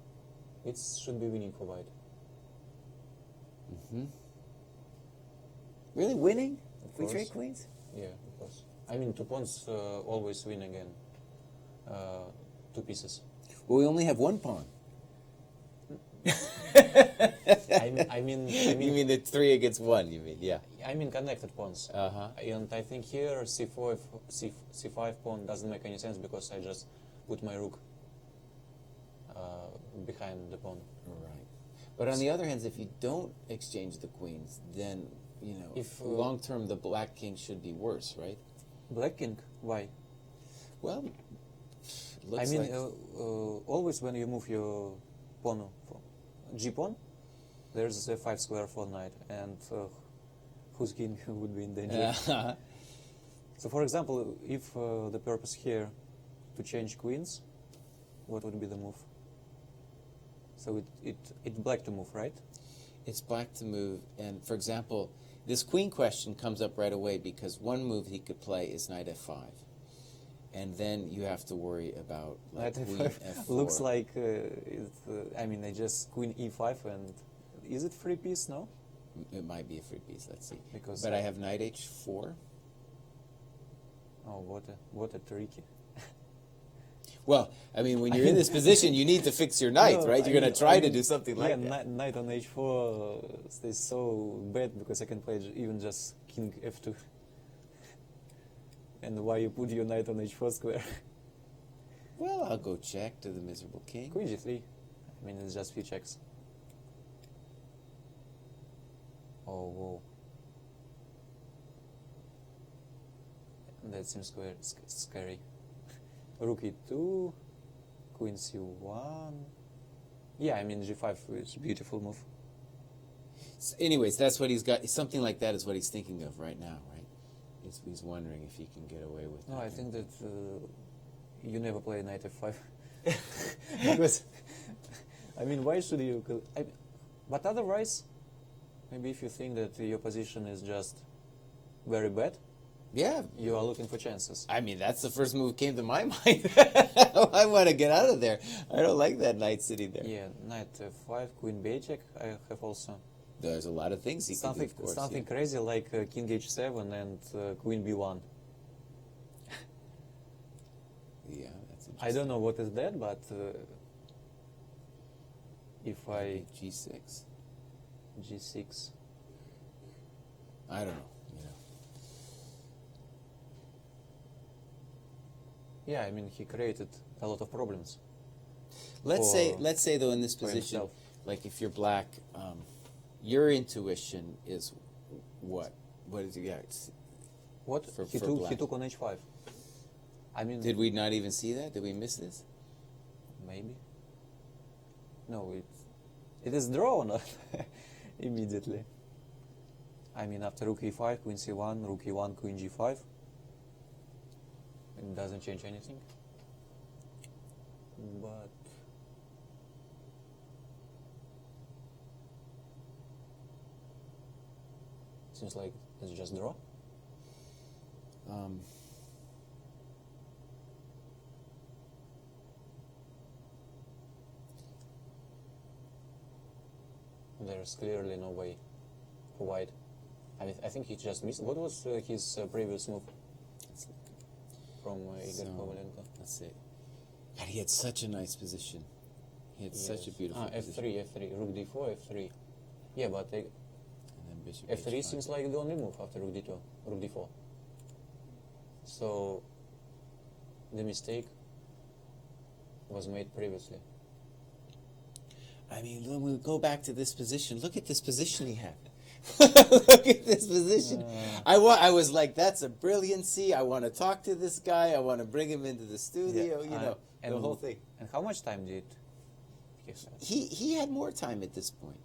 it should be winning for white. Mm-hmm. Really winning? If we course. trade queens? Yeah, of course. I mean, two pawns always win again. Two pieces. Well, we only have one pawn. I mean, you mean the 3 against 1? You mean, yeah. I mean connected pawns. And I think here C5 pawn doesn't make any sense because I just put my rook behind the pawn. Right. But on the other hand, if you don't exchange the queens, then, you know, if long term the black king should be worse, right? Black king? Why? Well, I mean, always when you move your pawn from g-pawn, there's a 5 square for knight, and whose king would be in danger? So, for example, if the purpose here to change queens, what would be the move? So it's black to move, right? It's black to move, and for example, this queen question comes up right away because one move he could play is knight f5. And then you have to worry about like Knight queen f5 f4. looks like I mean, I just queen e5, and is it free piece? No, It might be a free piece. Let's see. because But I have knight h4. oh, what a tricky. Well, I mean, when you're in this position, you need to fix your knight, No, right? You're going to try to do something like that. Yeah, knight on h4 is so bad because I can play even just king f2. And why you put your knight on h4 square? Well, I'll go check to the miserable king. Queen g3. I mean, it's just few checks. Oh, whoa. That seems scary. Rook e2, queen c1. Yeah, I mean g5 is a beautiful move. So anyways, that's what he's got. Something like that is what he's thinking of right now, right? He's wondering if he can get away with it. No, I think that you never play knight f5. Because, I mean, why should you... but otherwise, maybe if you think that your position is just very bad, Yeah. you are looking for chances. I mean, that's the first move came to my mind. I want to get out of there. I don't like that knight sitting there. Yeah, knight f5, queen b check. I have also There's a lot of things he can do, of course. something crazy like king h7 and queen b1. Yeah, that's interesting. I don't know what is that, but if I Maybe G6. g6, I don't know. You know. yeah, I mean he created a lot of problems. Let's say though in this for position, himself. like if you're black, your intuition is what? What is it? Yeah, What For he black. took on h5. I mean, did we not even see that? Did we miss this? maybe. No, it is draw or not? Immediately. I mean, after rook e5, queen c1, rook e1, queen g5. It doesn't change anything. But seems like it's just draw. There's clearly no way for white. I mean, I think he just missed. What was his previous move from Igor Kovalenko? Let's see. God, he had such a nice position. He had such a beautiful position. F3, rook d4, F3. Yeah, but And then bishop F3 h5. seems like the only move after rook d2, rook d4. So the mistake was made previously. I mean, when we go back to this position, look at this position he had. Look at this position. I was like, that's a brilliancy. I want to talk to this guy. I want to bring him into the studio. You know, and the whole thing. And how much time did he have? He had more time at this point.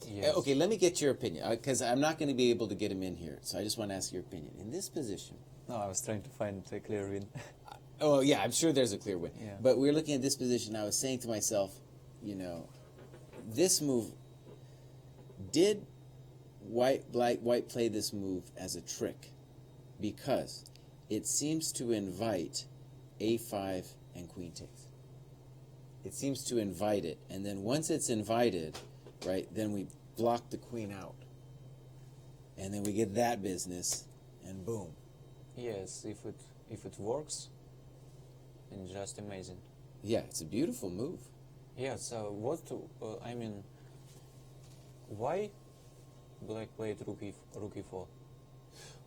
Yes. Okay, let me get your opinion, because I'm not going to be able to get him in here. So I just want to ask your opinion. In this position. No, I was trying to find a clear win. Oh, yeah, I'm sure there's a clear win. Yeah. But we're looking at this position. I was saying to myself, you know, this move, did white play this move as a trick? Because it seems to invite a5 and queen takes. It seems to invite it. And then once it's invited, right, then we block the queen out. And then we get that business, and boom. Yes, if it works, it's just amazing. Yeah, it's a beautiful move. Yeah, so I mean, why black played rook e4?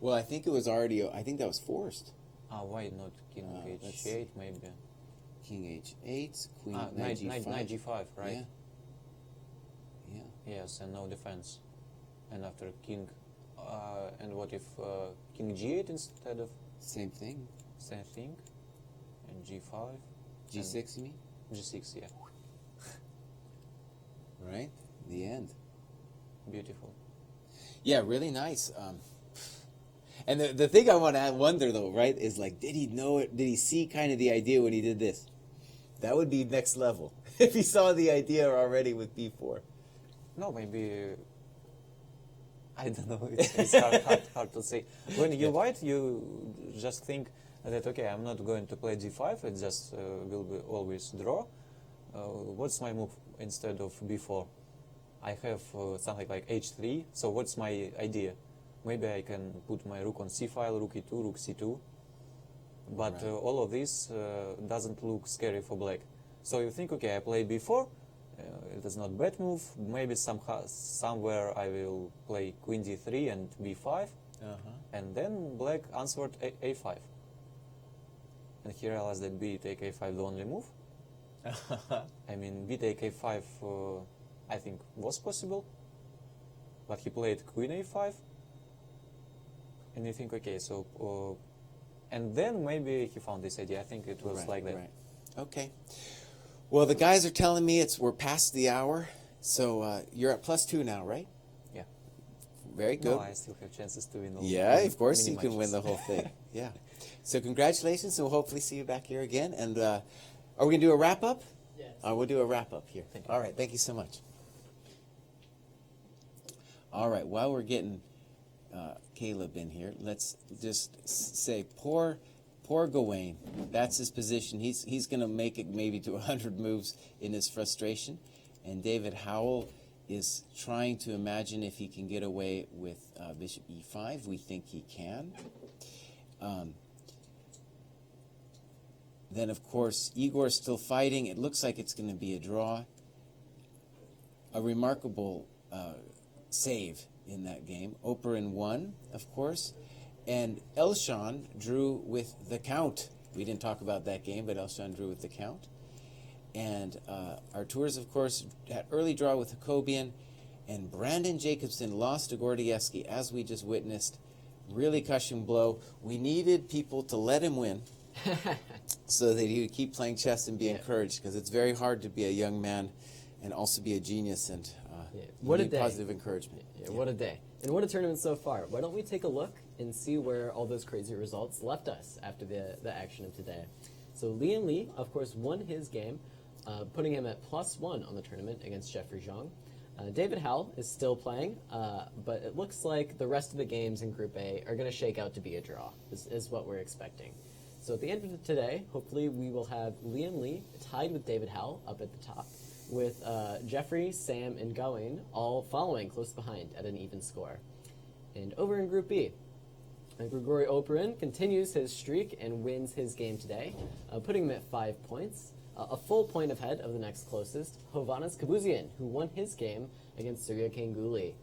Well, I think it was already, I think that was forced. Why not king h8 maybe? King h8, queen Knight g5. knight g5, right? Yeah. Yes, and no defense. And after king, and what if king g8 instead of Same thing. same thing? And g5? G6, you mean? G6, yeah. Right? The end. Beautiful. Yeah, really nice. And the thing I want to wonder, though, right, is like, did he know it? Did he see kind of the idea when he did this? That would be next level. If he saw the idea already with b4. No, maybe, I don't know, it's hard to say. When you white, you just think that, okay, I'm not going to play g5, it just will be always draw. What's my move instead of b4? I have something like h3, so what's my idea? Maybe I can put my rook on c file, rook e2, rook c2. But Right. all of this doesn't look scary for black. So you think, okay, I play b4, it is not bad move. Maybe somewhere I will play queen d3 and b5, and then black answered a5. And he realized that b take a5 the only move. I mean, b take a5, I think was possible, but he played queen a5, and you think, okay, so, and then maybe he found this idea. I think it was like that. Right. Okay. Well, the guys are telling me we're past the hour, so you're at +2 now, right? Yeah. Very good. No, I still have chances to win all Yeah, the of course mini you can win matches. the whole thing. Yeah. So congratulations, and we'll hopefully see you back here again. And are we going to do a wrap-up? Yes. We'll do a wrap-up here. All right, thank you so much. All right, while we're getting Caleb in here, let's just say poor Gawain. That's his position. He's going to make it maybe to 100 moves in his frustration. And David Howell is trying to imagine if he can get away with bishop e5. We think he can. Then, of course, Igor's still fighting. It looks like it's going to be a draw. A remarkable save in that game. Oparin won, of course. And Elshan drew with the count. We didn't talk about that game, but Elshan drew with the count. And Artur's, of course, had early draw with Jacobian. And Brandon Jacobson lost to Gordievsky, as we just witnessed. Really crushing blow. We needed people to let him win so that he would keep playing chess and be encouraged, because it's very hard to be a young man and also be a genius and What a need day. positive encouragement. Yeah, what a day. And what a tournament so far. Why don't we take a look and see where all those crazy results left us after the action of today. So Liam Lee, of course, won his game, putting him at +1 on the tournament against Jeffrey Xiong. David Howell is still playing, but it looks like the rest of the games in Group A are going to shake out to be a draw, is what we're expecting. So at the end of today, hopefully we will have Liam Lee tied with David Howell up at the top, with Jeffrey, Sam, and Gawain all following close behind at an even score. And over in Group B, Grigory Oparin continues his streak and wins his game today, putting him at 5 points. A full point ahead of the next closest, Hovhannes Gabuzyan, who won his game against Surya Ganguly,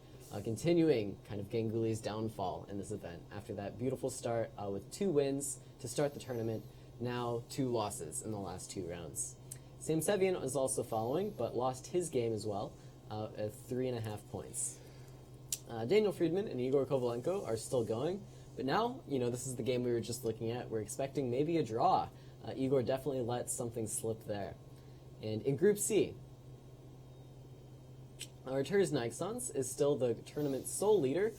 continuing kind of Ganguly's downfall in this event after that beautiful start with 2 wins to start the tournament, now 2 losses in the last 2 rounds. Sam Sevian is also following, but lost his game as well at 3.5 points. Daniel Friedman and Igor Kovalenko are still going, but now, this is the game we were just looking at. We're expecting maybe a draw. Igor definitely let something slip there. And in Group C, Arturs Nixons is still the tournament's sole leader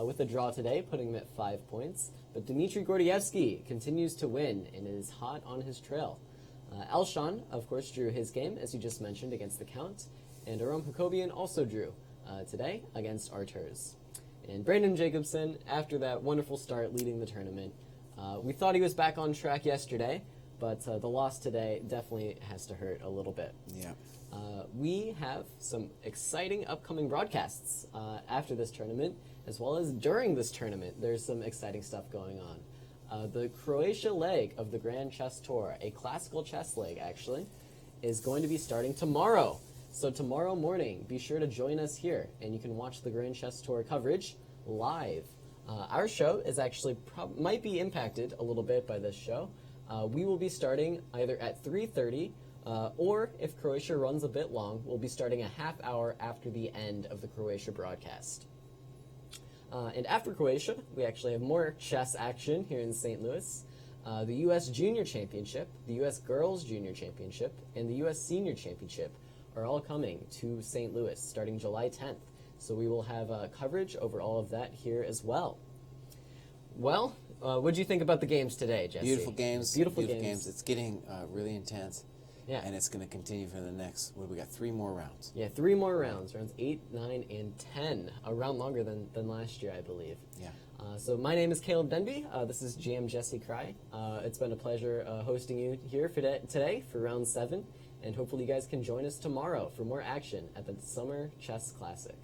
with a draw today, putting him at 5 points. But Dmitry Gordievsky continues to win and is hot on his trail. Elshan, of course, drew his game, as you just mentioned, against the Count. And Aram Hakobian also drew today against Arturs. And Brandon Jacobson, after that wonderful start leading the tournament, we thought he was back on track yesterday, but the loss today definitely has to hurt a little bit. Yeah. We have some exciting upcoming broadcasts after this tournament, as well as during this tournament. There's some exciting stuff going on. The Croatia leg of the Grand Chess Tour, a classical chess leg actually, is going to be starting tomorrow. So tomorrow morning, be sure to join us here, and you can watch the Grand Chess Tour coverage live. Our show is actually might be impacted a little bit by this show. We will be starting either at 3:30, or if Croatia runs a bit long, we'll be starting a half hour after the end of the Croatia broadcast. And after Croatia, we actually have more chess action here in St. Louis. The U.S. Junior Championship, the U.S. Girls Junior Championship, and the U.S. Senior Championship are all coming to St. Louis starting July 10th. So we will have coverage over all of that here as well. Well, what did you think about the games today, Jesse? Beautiful games. Beautiful games. It's getting really intense. Yeah. And it's going to continue for the next, we got 3 more rounds. Yeah, 3 more rounds. Rounds 8, 9, and 10. A round longer than last year, I believe. Yeah. So my name is Caleb Denby. This is GM Jesse Kraai. It's been a pleasure hosting you here for today for round 7. And hopefully you guys can join us tomorrow for more action at the Summer Chess Classic.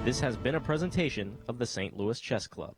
This has been a presentation of the St. Louis Chess Club.